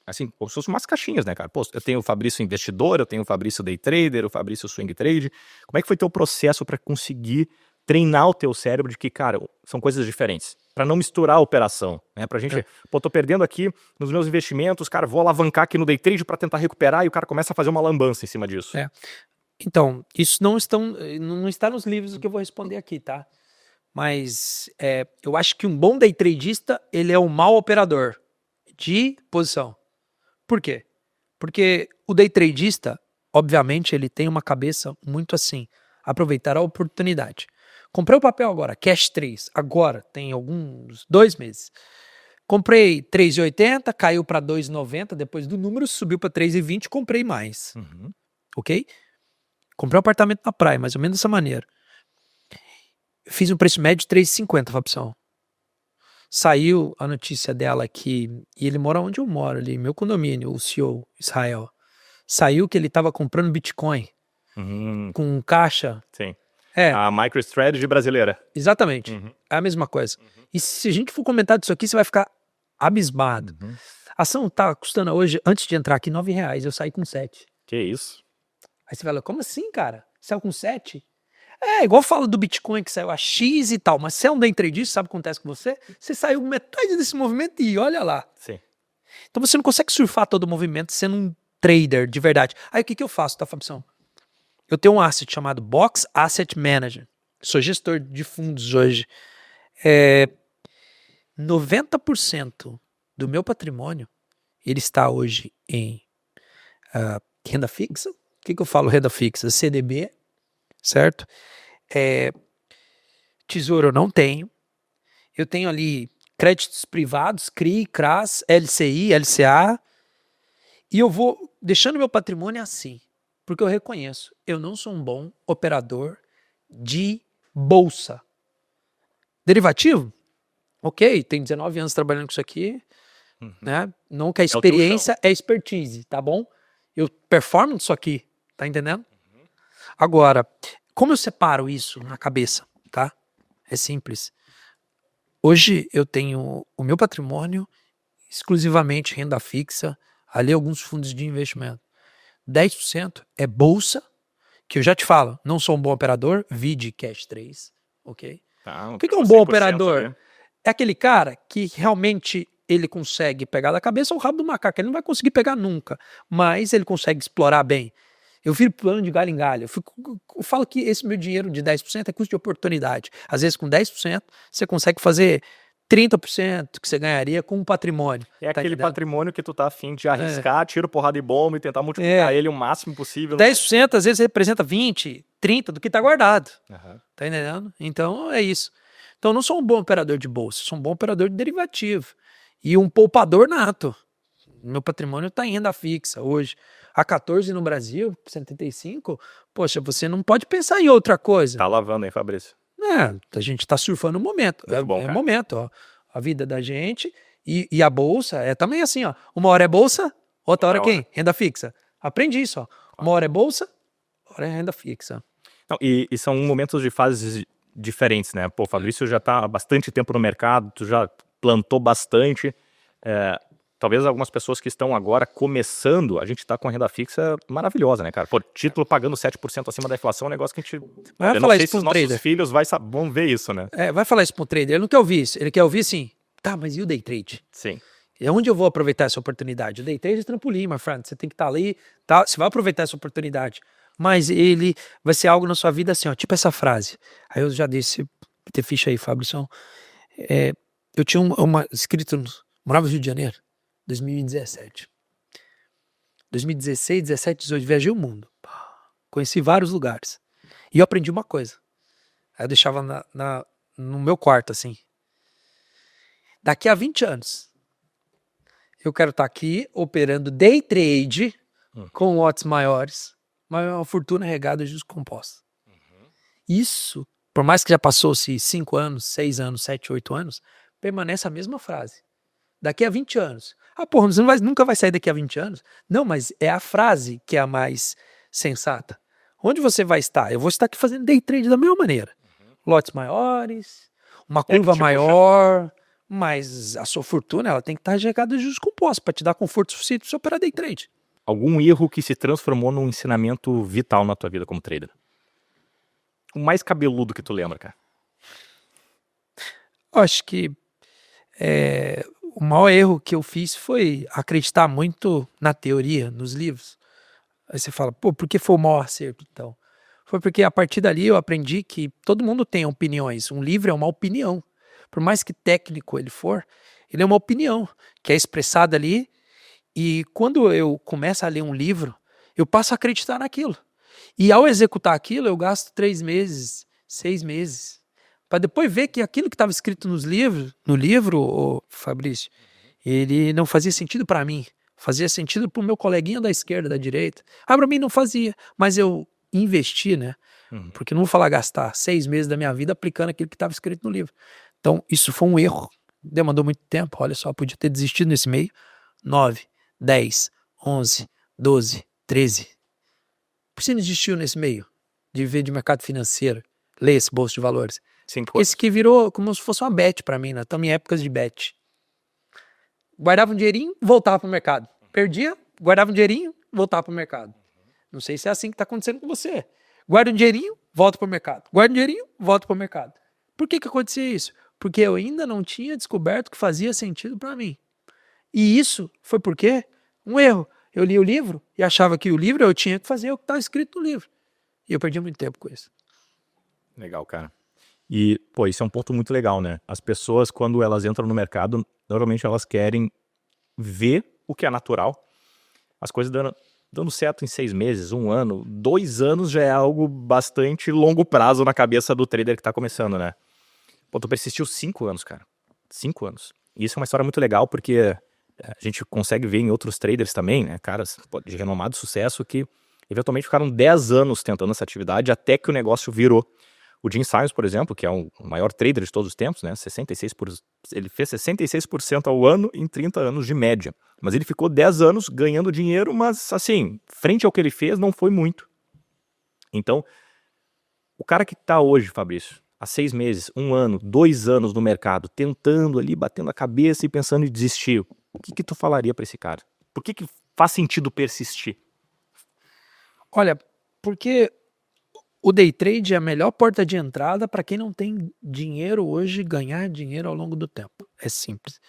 assim, como se fossem umas caixinhas, né, cara? Pô, eu tenho o Fabrício investidor, eu tenho o Fabrício day trader, o Fabrício swing trade. Como é que foi teu processo para conseguir treinar o teu cérebro de que, cara, são coisas diferentes? Para não misturar a operação, né? Pra gente, pô, tô perdendo aqui nos meus investimentos, cara, vou alavancar aqui no day trade para tentar recuperar e o cara começa a fazer uma lambança em cima disso. Então, isso não está nos livros que eu vou responder aqui, tá? Mas eu acho que um bom day tradista, ele é um mau operador de posição. Por quê? Porque o day tradista, obviamente, ele tem uma cabeça muito assim, aproveitar a oportunidade. Comprei o papel agora, Cash 3, agora, tem alguns 2 meses. Comprei 3,80, caiu para 2,90, depois do número subiu para 3,20, comprei mais. Ok? Comprei um apartamento na praia, mais ou menos dessa maneira. Fiz um preço médio de 3,50, Fabção. Saiu a notícia dela que, e ele mora onde eu moro ali, meu condomínio, o CEO, Israel. Saiu que ele estava comprando Bitcoin com caixa. Sim. A MicroStrategy brasileira. Exatamente. É a mesma coisa. E se a gente for comentar disso aqui, você vai ficar abismado. A ação tá custando hoje, antes de entrar aqui, R$9. Eu saí com 7. Que isso? Aí você fala, como assim, cara? Saiu com 7? Igual fala do Bitcoin que saiu a X e tal, mas se é um day tradista, sabe o que acontece com você? Você saiu com metade desse movimento e olha lá. Sim. Então você não consegue surfar todo o movimento sendo um trader de verdade. Aí o que eu faço, tá, Fabção? Eu tenho um asset chamado Box Asset Manager. Sou gestor de fundos hoje. 90% do meu patrimônio, ele está hoje em renda fixa. O que eu falo renda fixa? CDB, certo? Tesouro eu não tenho. Eu tenho ali créditos privados, CRI, CRAS, LCI, LCA. E eu vou deixando meu patrimônio assim. Porque eu reconheço, eu não sou um bom operador de bolsa. Derivativo? Ok, tem 19 anos trabalhando com isso aqui. Né? Não que a experiência é expertise, tá bom? Eu performo isso aqui, tá entendendo? Agora, como eu separo isso na cabeça, tá? É simples. Hoje eu tenho o meu patrimônio exclusivamente renda fixa, ali alguns fundos de investimento. 10% é bolsa, que eu já te falo, não sou um bom operador, vide Cash 3, ok? O que é um bom operador? Né? É aquele cara que realmente ele consegue pegar da cabeça o rabo do macaco, ele não vai conseguir pegar nunca, mas ele consegue explorar bem. Eu viro plano de galho em galho, eu falo que esse meu dinheiro de 10% é custo de oportunidade. Às vezes com 10% você consegue fazer 30% que você ganharia com um patrimônio. É tá aquele entendendo? Patrimônio que tu tá afim de arriscar, tiro, porrada e bomba e tentar multiplicar ele o máximo possível. 10% às vezes representa 20, 30 do que tá guardado. Tá entendendo? Então é isso. Então eu não sou um bom operador de bolsa, sou um bom operador de derivativo. E um poupador nato. Meu patrimônio tá em renda fixa hoje. A 14 no Brasil, 75, poxa, você não pode pensar em outra coisa. Tá lavando, hein, Fabrício? A gente tá surfando o momento. Bom, momento, ó. A vida da gente e a bolsa é também assim, ó. Uma hora é bolsa, outra hora é quem? Renda fixa. Aprendi isso, ó. Uma hora é bolsa, outra é renda fixa. Não, e são momentos de fases diferentes, né? Pô, o Fabrício já tá há bastante tempo no mercado, tu já plantou bastante. Talvez algumas pessoas que estão agora começando, a gente tá com a renda fixa maravilhosa, né, cara? Pô, título pagando 7% acima da inflação é um negócio que a gente... Mas vai falar isso para os nossos filhos vão ver isso, né? Vai falar isso para um trader. Ele não quer ouvir isso. Ele quer ouvir assim, tá, mas e o day trade? Sim. E onde eu vou aproveitar essa oportunidade? O day trade é trampolim, my friend. Você tem que estar ali, tá? Você vai aproveitar essa oportunidade. Mas ele vai ser algo na sua vida assim, ó, tipo essa frase. Aí eu já disse, ter ficha aí, Fabrício. Eu tinha uma escrito, morava no Rio de Janeiro, 2017. 2016, 17, 18, viajei o mundo. Conheci vários lugares. E eu aprendi uma coisa. Aí eu deixava no meu quarto, assim. Daqui a 20 anos, eu quero estar aqui operando day trade com lotes maiores, mas uma fortuna regada de juros compostos. Isso, por mais que já passou-se 5 anos, 6 anos, 7, 8 anos, permanece a mesma frase. daqui a 20 anos. Ah, porra, você nunca vai sair daqui a 20 anos? Não, mas é a frase que é a mais sensata. Onde você vai estar? Eu vou estar aqui fazendo day trade da mesma maneira. Lotes maiores, uma curva maior, mas a sua fortuna ela tem que estar regada de juros compostos para te dar conforto suficiente para você operar day trade. Algum erro que se transformou num ensinamento vital na tua vida como trader? O mais cabeludo que tu lembra, cara? Eu acho que o maior erro que eu fiz foi acreditar muito na teoria, nos livros. Aí você fala, pô, por que foi o maior acerto então? Foi porque a partir dali eu aprendi que todo mundo tem opiniões. Um livro é uma opinião. Por mais que técnico ele for, ele é uma opinião que é expressada ali. E quando eu começo a ler um livro, eu passo a acreditar naquilo. E ao executar aquilo, eu gasto 3 meses, 6 meses, para depois ver que aquilo que estava escrito no livro, ô Fabrício, ele não fazia sentido para mim. Fazia sentido para o meu coleguinha da esquerda, da direita. Ah, para mim não fazia, mas eu investi, né? Porque não vou falar gastar 6 meses da minha vida aplicando aquilo que estava escrito no livro. Então, isso foi um erro. Demandou muito tempo. Olha só, podia ter desistido nesse meio. 9, 10, 11, 12, 13. Por que você não desistiu nesse meio? De ver de mercado financeiro, ler esse bolsa de valores. Esse que virou como se fosse uma bet para mim, né? Estamos em épocas de bet. Guardava um dinheirinho, voltava para o mercado. Perdia, guardava um dinheirinho, voltava para o mercado. Não sei se é assim que está acontecendo com você. Guarda um dinheirinho, volta para o mercado. Guarda um dinheirinho, volta para o mercado. Por que acontecia isso? Porque eu ainda não tinha descoberto que fazia sentido para mim. E isso foi por quê? Um erro. Eu li o livro e achava que o livro eu tinha que fazer o que estava escrito no livro. E eu perdi muito tempo com isso. Legal, cara. E, pô, isso é um ponto muito legal, né? As pessoas, quando elas entram no mercado, normalmente elas querem ver o que é natural. As coisas dando certo em 6 meses, 1 ano, 2 anos já é algo bastante longo prazo na cabeça do trader que tá começando, né? Pô, tu persistiu 5 anos, cara. 5 anos. E isso é uma história muito legal, porque a gente consegue ver em outros traders também, né? Caras de renomado sucesso que eventualmente ficaram 10 anos tentando essa atividade até que o negócio virou. O Jim Simons, por exemplo, que é o maior trader de todos os tempos, né? Ele fez 66% ao ano em 30 anos de média. Mas ele ficou 10 anos ganhando dinheiro, mas assim, frente ao que ele fez, não foi muito. Então, o cara que tá hoje, Fabrício, há 6 meses, 1 ano, 2 anos no mercado, tentando ali, batendo a cabeça e pensando em desistir, o que tu falaria para esse cara? Por que faz sentido persistir? Olha, porque o day trade é a melhor porta de entrada para quem não tem dinheiro hoje, ganhar dinheiro ao longo do tempo. É simples.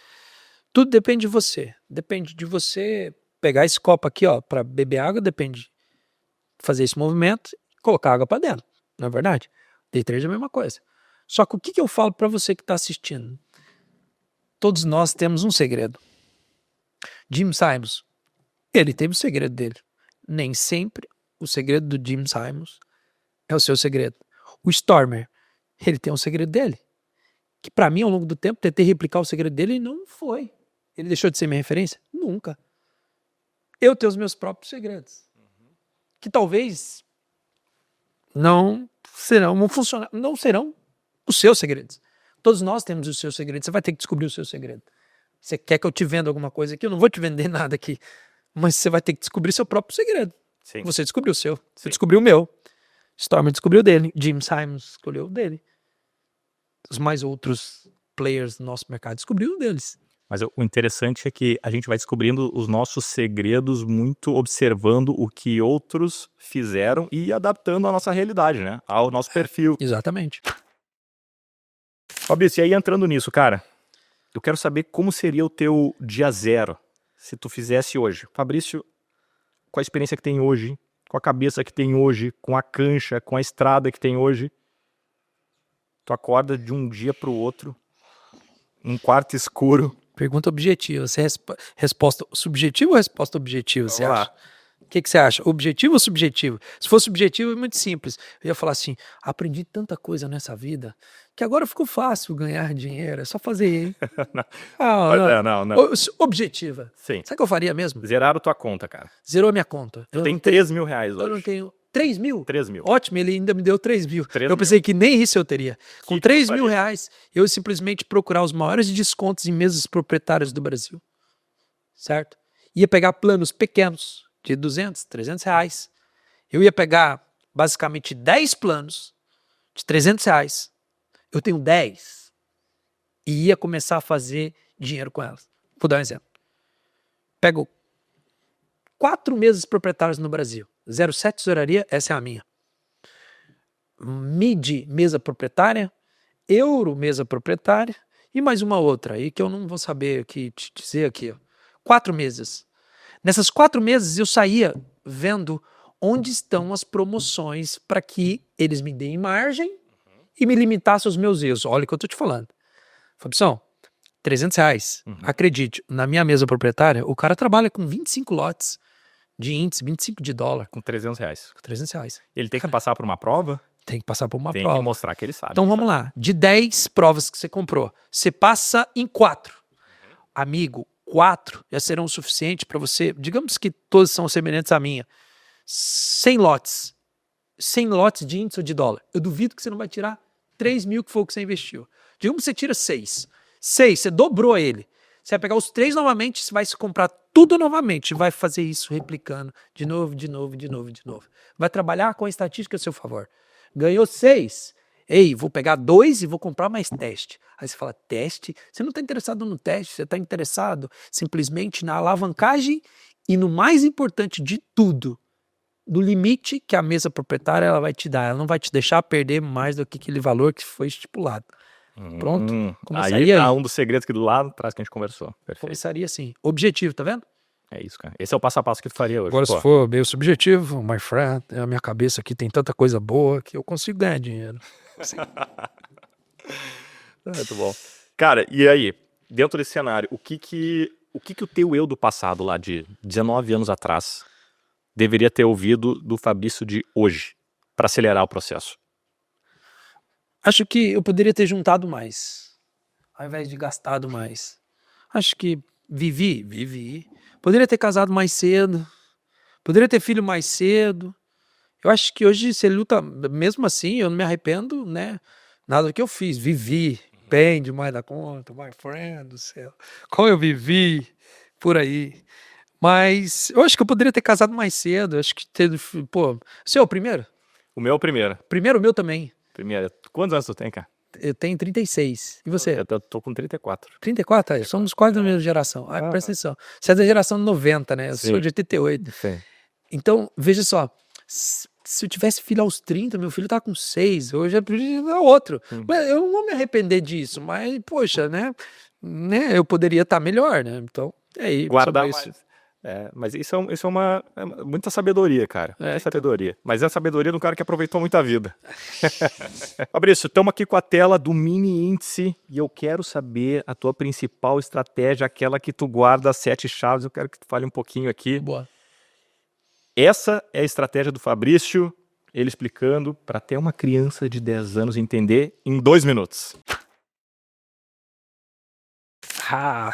Tudo depende de você. Depende de você pegar esse copo aqui, ó, para beber água, depende de fazer esse movimento e colocar água para dentro. Não é verdade? Day trade é a mesma coisa. Só que o que eu falo para você que está assistindo? Todos nós temos um segredo. Jim Simons, ele teve o segredo dele. Nem sempre o segredo do Jim Simons é o seu segredo. O Stormer, ele tem um segredo dele. Que para mim, ao longo do tempo, tentei replicar o segredo dele e não foi. Ele deixou de ser minha referência? Nunca. Eu tenho os meus próprios segredos. Que talvez não serão os seus segredos. Todos nós temos os seus segredos. Você vai ter que descobrir o seu segredo. Você quer que eu te venda alguma coisa aqui? Eu não vou te vender nada aqui. Mas você vai ter que descobrir seu próprio segredo. Sim. Você descobriu o seu. Você descobriu o meu. Stormer descobriu o dele. Jim Simons escolheu o dele. Os mais outros players do nosso mercado descobriram o deles. Mas o interessante é que a gente vai descobrindo os nossos segredos muito observando o que outros fizeram e adaptando à nossa realidade, né? Ao nosso perfil. Exatamente. Fabrício, e aí entrando nisso, cara, eu quero saber como seria o teu dia zero se tu fizesse hoje. Fabrício, com a experiência que tem hoje, com a cabeça que tem hoje, com a cancha, com a estrada que tem hoje, tu acorda de um dia pro outro, num quarto escuro. Pergunta objetiva. Você resposta subjetiva ou resposta objetiva? Você Vamos lá. acha? O que você acha? Objetivo ou subjetivo? Se fosse subjetivo, é muito simples. Eu ia falar assim, aprendi tanta coisa nessa vida que agora ficou fácil ganhar dinheiro. É só fazer, hein? Não. Objetiva. Sim. Sabe o que eu faria mesmo? Zeraram tua conta, cara. Zerou a minha conta. Tem 3 mil reais hoje. Eu não tenho 3 mil? 3 mil. Ótimo, ele ainda me deu 3 mil. 3 eu pensei que nem isso eu teria. Com Que 3 que mil faria? reais, eu simplesmente procurar os maiores descontos em mesas proprietárias do Brasil. Certo? Ia pegar planos pequenos, de 200, 300 reais. Eu ia pegar, basicamente, 10 planos de 300 reais. Eu tenho 10. E ia começar a fazer dinheiro com elas. Vou dar um exemplo. Pego 4 mesas proprietárias no Brasil. 07 tesouraria, essa é a minha. MIDI, mesa proprietária. Euro, mesa proprietária. E mais uma outra aí que eu não vou saber aqui, te dizer aqui. 4 mesas. Nessas 4 mesas eu saía vendo onde estão as promoções para que eles me deem margem e me limitassem os meus erros. Olha o que eu estou te falando. Fabrição, 300 reais. Acredite, na minha mesa proprietária, o cara trabalha com 25 lotes de índice, 25 de dólar. Com 300 reais. Com 300 reais. Ele tem que passar por uma prova? Tem que passar por uma Tem prova. que mostrar que ele sabe. Então vamos lá. De 10 provas que você comprou, você passa em 4. Amigo, 4 já serão o suficiente para você, digamos que todas são semelhantes à minha, 100 lotes. 100 lotes de índice ou de dólar. Eu duvido que você não vai tirar 3 mil que foi o que você investiu. Digamos que você tira 6. 6, você dobrou ele. Você vai pegar os 3 novamente, você vai se comprar tudo novamente. Vai fazer isso replicando de novo, de novo, de novo, de novo. Vai trabalhar com a estatística a seu favor. Ganhou 6. Ei, vou pegar 2 e vou comprar mais teste. Aí você fala, teste? Você não está interessado no teste, você está interessado simplesmente na alavancagem e no mais importante de tudo, no limite que a mesa proprietária ela vai te dar. Ela não vai te deixar perder mais do que aquele valor que foi estipulado. Pronto? Aí tá um dos segredos aqui do lado, atrás que a gente conversou. Perfeito. Começaria assim. Objetivo, tá vendo? É isso, cara. Esse é o passo a passo que tu faria hoje. Agora, Pô. se for meio subjetivo, my friend, a minha cabeça aqui tem tanta coisa boa que eu consigo ganhar dinheiro. Assim. Muito bom. Cara, e aí, dentro desse cenário, o que o teu eu do passado, lá de 19 anos atrás, deveria ter ouvido do Fabrício de hoje, para acelerar o processo? Acho que eu poderia ter juntado mais, ao invés de gastado mais. Acho que vivi. Poderia ter casado mais cedo, poderia ter filho mais cedo. Eu acho que hoje você luta, mesmo assim, eu não me arrependo, né? Nada do que eu fiz. Vivi bem demais da conta, my friend do céu. Como eu vivi por aí. Mas eu acho que eu poderia ter casado mais cedo. Eu acho que ter. Pô, você é o primeiro? O meu primeiro. Primeiro o meu também. Primeiro. Quantos anos tu tem, cara? Eu tenho 36. E você? Eu tô com 34. 34? Aí, somos quase da mesma geração. Ah, presta atenção. Você é da geração 90, né? Eu sou de 88. Sim. Então, veja só. Se eu tivesse filho aos 30, meu filho tá com 6. Hoje é outro. Mas eu não vou me arrepender disso. Mas, poxa, né? Eu poderia estar melhor, né? Então, é aí. Guardar mais. Mas isso é uma muita sabedoria, cara. Muita sabedoria. Mas é a sabedoria do cara que aproveitou muito a vida. Fabrício, estamos aqui com a tela do mini índice e eu quero saber a tua principal estratégia, aquela que tu guarda as 7 chaves. Eu quero que tu fale um pouquinho aqui. Boa. Essa é a estratégia do Fabrício, ele explicando para até uma criança de 10 anos entender em 2 minutos.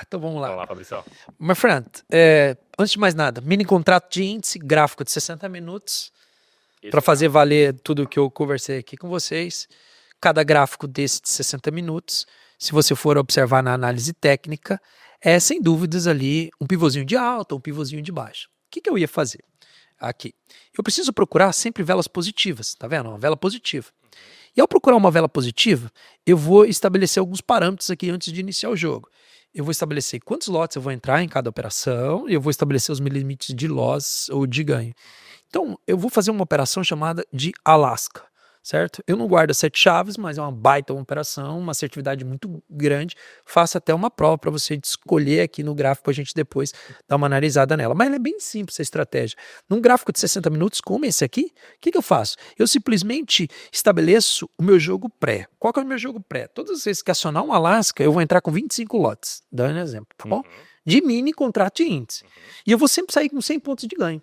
Então vamos lá. Vamos lá, Fabrício. My friend, antes de mais nada, mini contrato de índice, gráfico de 60 minutos, para fazer valer tudo que eu conversei aqui com vocês. Cada gráfico desse de 60 minutos, se você for observar na análise técnica, é sem dúvidas ali um pivôzinho de alta, um pivôzinho de baixa. O que eu ia fazer? Aqui. Eu preciso procurar sempre velas positivas, tá vendo? Uma vela positiva. E ao procurar uma vela positiva, eu vou estabelecer alguns parâmetros aqui antes de iniciar o jogo. Eu vou estabelecer quantos lotes eu vou entrar em cada operação e eu vou estabelecer os limites de loss ou de ganho. Então, eu vou fazer uma operação chamada de Alaska, certo? Eu não guardo 7 chaves, mas é uma baita operação, uma assertividade muito grande. Faço até uma prova para você escolher aqui no gráfico, a gente depois dar uma analisada nela. Mas ela é bem simples, essa estratégia. Num gráfico de 60 minutos, como esse aqui, o que eu faço? Eu simplesmente estabeleço o meu jogo pré. Qual que é o meu jogo pré? Todas as vezes que acionar um Alaska, eu vou entrar com 25 lotes, dando um exemplo, tá bom? De mini contrato de índice. E eu vou sempre sair com 100 pontos de ganho.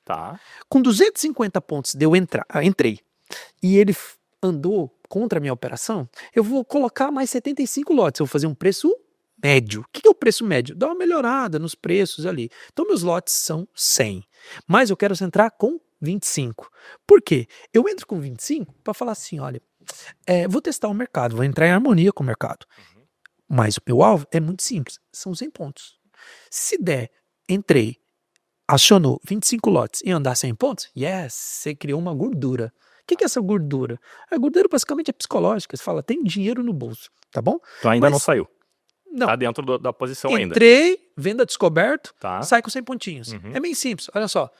Tá. Com 250 pontos de eu entrei, e ele andou contra a minha operação, eu vou colocar mais 75 lotes, eu vou fazer um preço médio. O que é o preço médio? Dá uma melhorada nos preços ali. Então meus lotes são 100, mas eu quero entrar com 25. Por quê? Eu entro com 25 para falar assim, olha, vou testar o mercado, vou entrar em harmonia com o mercado. Mas o meu alvo é muito simples, são 100 pontos. Se der, entrei, acionou 25 lotes e andar 100 pontos, yes, você criou uma gordura. O que é essa gordura? A gordura basicamente é psicológica, você fala, tem dinheiro no bolso, tá bom? Então ainda não saiu. Não. Tá dentro da posição ainda. Entrei, venda descoberto, Tá. sai com 100 pontinhos. É bem simples, olha só.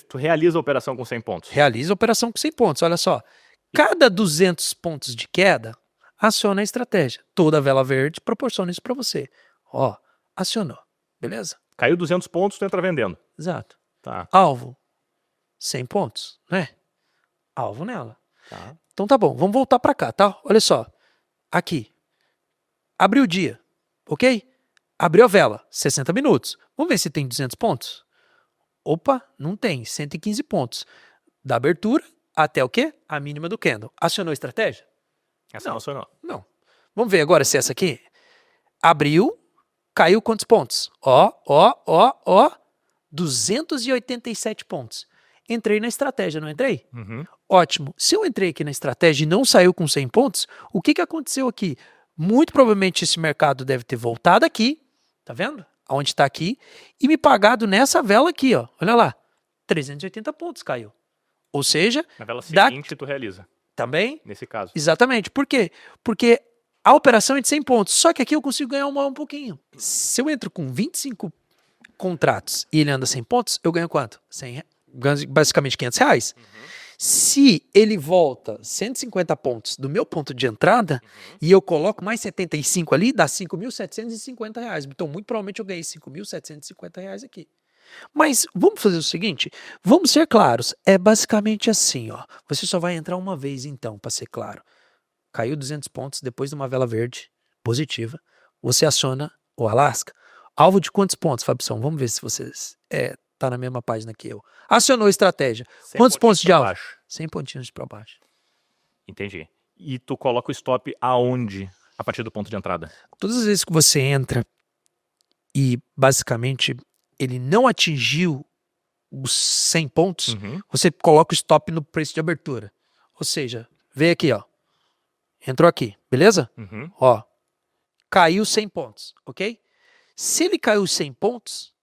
Tu realiza a operação com 100 pontos. Realiza a operação com 100 pontos, olha só. Cada 200 pontos de queda, aciona a estratégia. Toda vela verde proporciona isso para você. Ó, acionou, beleza? Caiu 200 pontos, tu entra vendendo. Exato. Tá. Alvo, 100 pontos, né? Alvo nela. Tá. Então tá bom, vamos voltar para cá, tá? Olha só, aqui, abriu o dia, ok? Abriu a vela, 60 minutos. Vamos ver se tem 200 pontos? Opa, não tem, 115 pontos. Da abertura até o quê? A mínima do candle. Acionou a estratégia? Essa não acionou. Não. Vamos ver agora se essa aqui abriu, caiu quantos pontos? Ó, 287 pontos. Entrei na estratégia, não entrei? Ótimo. Se eu entrei aqui na estratégia e não saiu com 100 pontos, o que aconteceu aqui? Muito provavelmente esse mercado deve ter voltado aqui, tá vendo? Onde está aqui, e me pagado nessa vela aqui, ó. Olha lá, 380 pontos caiu. Ou seja, na vela seguinte tu realiza. Também? Nesse caso. Exatamente. Por quê? Porque a operação é de 100 pontos, só que aqui eu consigo ganhar um pouquinho. Se eu entro com 25 contratos e ele anda 100 pontos, eu ganho quanto? 100, basicamente 500 reais. Se ele volta 150 pontos do meu ponto de entrada e eu coloco mais 75 ali, dá 5.750 reais. Então, muito provavelmente eu ganhei 5.750 reais aqui. Mas vamos fazer o seguinte, vamos ser claros, é basicamente assim, ó. Você só vai entrar uma vez então, para ser claro. Caiu 200 pontos depois de uma vela verde positiva, você aciona o Alasca. Alvo de quantos pontos, Fabição? Vamos ver se vocês tá na mesma página que eu. Acionou a estratégia. Quantos pontos de alvo? 100 pontinhos para baixo. Entendi. E tu coloca o stop aonde? A partir do ponto de entrada? Todas as vezes que você entra e basicamente ele não atingiu os 100 pontos, você coloca o stop no preço de abertura. Ou seja, veio aqui, ó. Entrou aqui, beleza? Ó, caiu 100 pontos, ok? Se ele caiu 100 pontos,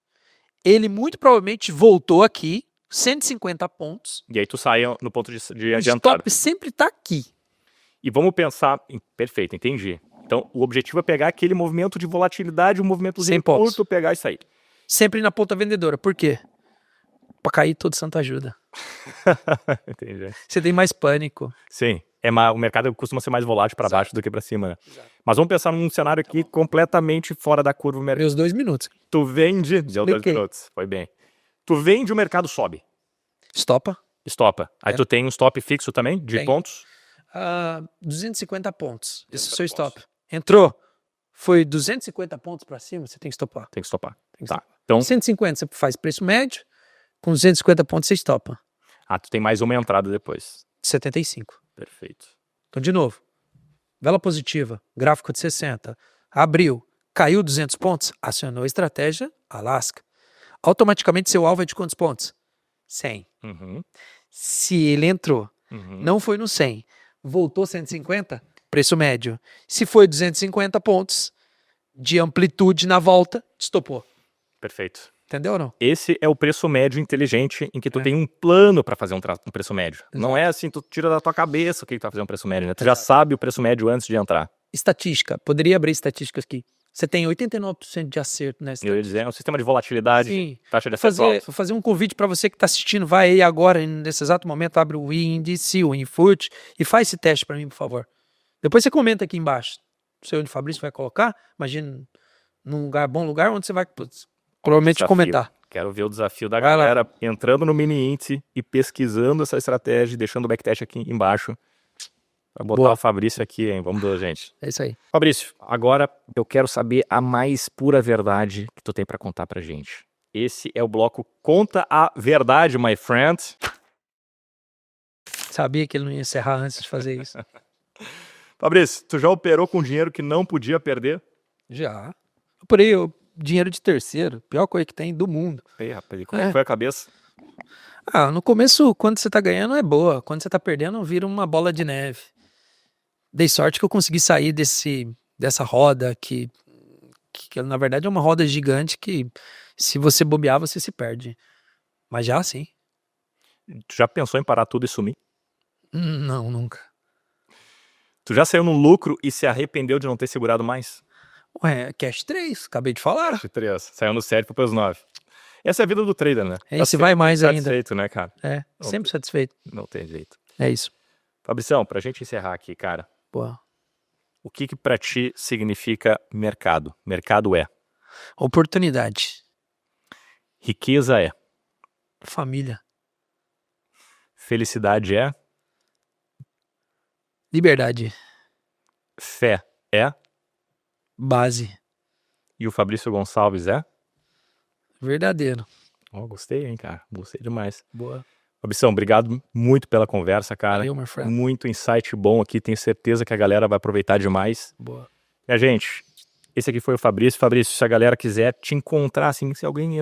ele muito provavelmente voltou aqui, 150 pontos. E aí tu sai no ponto de O entrada. stop sempre tá aqui. E vamos pensar... Perfeito, entendi. Então, o objetivo é pegar aquele movimento de volatilidade, um movimentozinho curto, pegar e sair. Sempre na ponta vendedora. Por quê? Pra cair todo santo ajuda. Entendi. Você tem mais pânico. Sim. O mercado costuma ser mais volátil para baixo do que para cima, né? Exato. Mas vamos pensar num cenário aqui completamente fora da curva. Meus 2 minutos. Tu vende... Deu 2 minutos, foi bem. Tu vende, o mercado sobe. Estopa. Aí tu tem um stop fixo também, de pontos? 250 pontos. Esse é o seu stop. Entrou. Foi 250 pontos para cima, você tem que estopar. Tem que estopar. Tá. Então, 150 você faz preço médio, com 250 pontos você estopa. tu tem mais uma entrada depois. 75. Perfeito. Então, de novo, vela positiva, gráfico de 60, abriu, caiu 200 pontos, acionou a estratégia, Alasca. Automaticamente seu alvo é de quantos pontos? 100. Se ele entrou, não foi no 100, voltou 150, preço médio. Se foi 250 pontos de amplitude na volta, estopou. Perfeito. Entendeu ou não? Esse é o preço médio inteligente em que tu tem um plano para fazer um preço médio. Exato. Não é assim, tu tira da tua cabeça o que tu vai fazer um preço médio, né? Tu já sabe o preço médio antes de entrar. Estatística. Poderia abrir estatísticas aqui. Você tem 89% de acerto nessa. Eu ia dizer, é um sistema de volatilidade, sim. Taxa de acerto alta. Vou fazer um convite para você que está assistindo, vai aí agora, nesse exato momento, abre o índice, o Infut e faz esse teste para mim, por favor. Depois você comenta aqui embaixo. Não sei onde o Fabrício vai colocar, imagina num bom lugar onde você vai provavelmente desafio. Comentar. Quero ver o desafio da galera entrando no mini índice e pesquisando essa estratégia, deixando o backtest aqui embaixo. Pra botar o Fabrício aqui, hein? Vamos lá, gente. É isso aí. Fabrício, agora eu quero saber a mais pura verdade que tu tem pra contar pra gente. Esse é o bloco Conta a Verdade, my friend. Sabia que ele não ia encerrar antes de fazer isso. Fabrício, tu já operou com dinheiro que não podia perder? Já. Operei dinheiro de terceiro, pior coisa que tem do mundo. Ei, rapaz, e como é que foi a cabeça? No começo, quando você tá ganhando, é boa. Quando você tá perdendo, vira uma bola de neve. Dei sorte que eu consegui sair dessa roda que na verdade é uma roda gigante que se você bobear, você se perde. Mas já sim. Tu já pensou em parar tudo e sumir? Não, nunca. Tu já saiu no lucro e se arrependeu de não ter segurado mais? Ué, Cash 3, acabei de falar. De 3. Saiu no 7 foi pros 9. Essa é a vida do trader, né? É, e se vai mais ainda. Satisfeito, né, cara? É, Não sempre satisfeito. Não tem jeito. É isso. Fabricião, pra gente encerrar aqui, cara. Boa. O que pra ti significa mercado? Mercado é? Oportunidade. Riqueza é? Família. Felicidade é? Liberdade. Fé é? Base. E o Fabrício Gonçalves é? Verdadeiro. Gostei, hein, cara. Gostei demais. Boa. Fabricião, obrigado muito pela conversa, cara. Valeu, my friend. Muito insight bom aqui. Tenho certeza que a galera vai aproveitar demais. Boa. E a gente, esse aqui foi o Fabrício. Fabrício, se a galera quiser te encontrar, assim, se alguém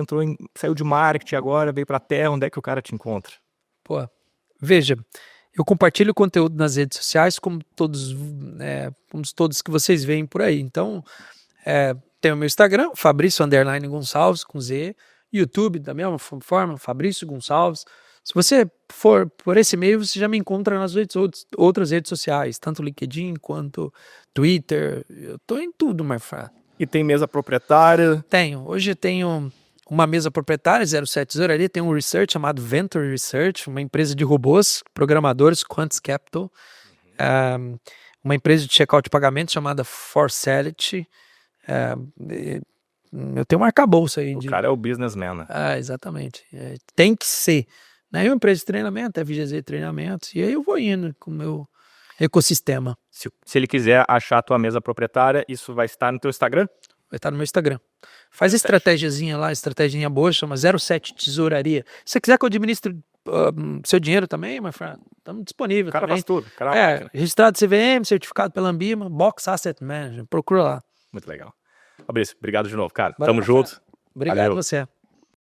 saiu de marketing agora, veio pra terra, onde é que o cara te encontra? Pô, veja, eu compartilho conteúdo nas redes sociais, como todos que vocês veem por aí. Então, tem o meu Instagram, Fabrício_Gonçalves, com Z. YouTube, da mesma forma, Fabrício Gonçalves. Se você for por esse meio, você já me encontra nas outras redes sociais, tanto LinkedIn quanto Twitter. Eu tô em tudo, my friend. E tem mesa proprietária? Tenho. Hoje eu tenho uma mesa proprietária, 07 Tesouraria, tem um research chamado Venture Research, uma empresa de robôs, programadores, Quants Capital, uma empresa de checkout de pagamento chamada Forsality. Eu tenho um arcabouço aí. O cara é o businessman, né? Exatamente. Tem que ser. Né? Uma empresa de treinamento, é VGZ Treinamentos, e aí eu vou indo com o meu ecossistema. Se ele quiser achar a tua mesa proprietária, isso vai estar no teu Instagram? Vai estar no meu Instagram. Faz a estratégiazinha lá, estratégia boa, chama 07 Tesouraria. Se você quiser que eu administre seu dinheiro também, my friend, estamos disponíveis. O cara também. faz tudo. Cara, registrado CVM, certificado pela Ambima, Box Asset Manager, procura lá. Muito legal. Fabrício, obrigado de novo, cara. Valeu, Tamo junto. Obrigado Valeu. você.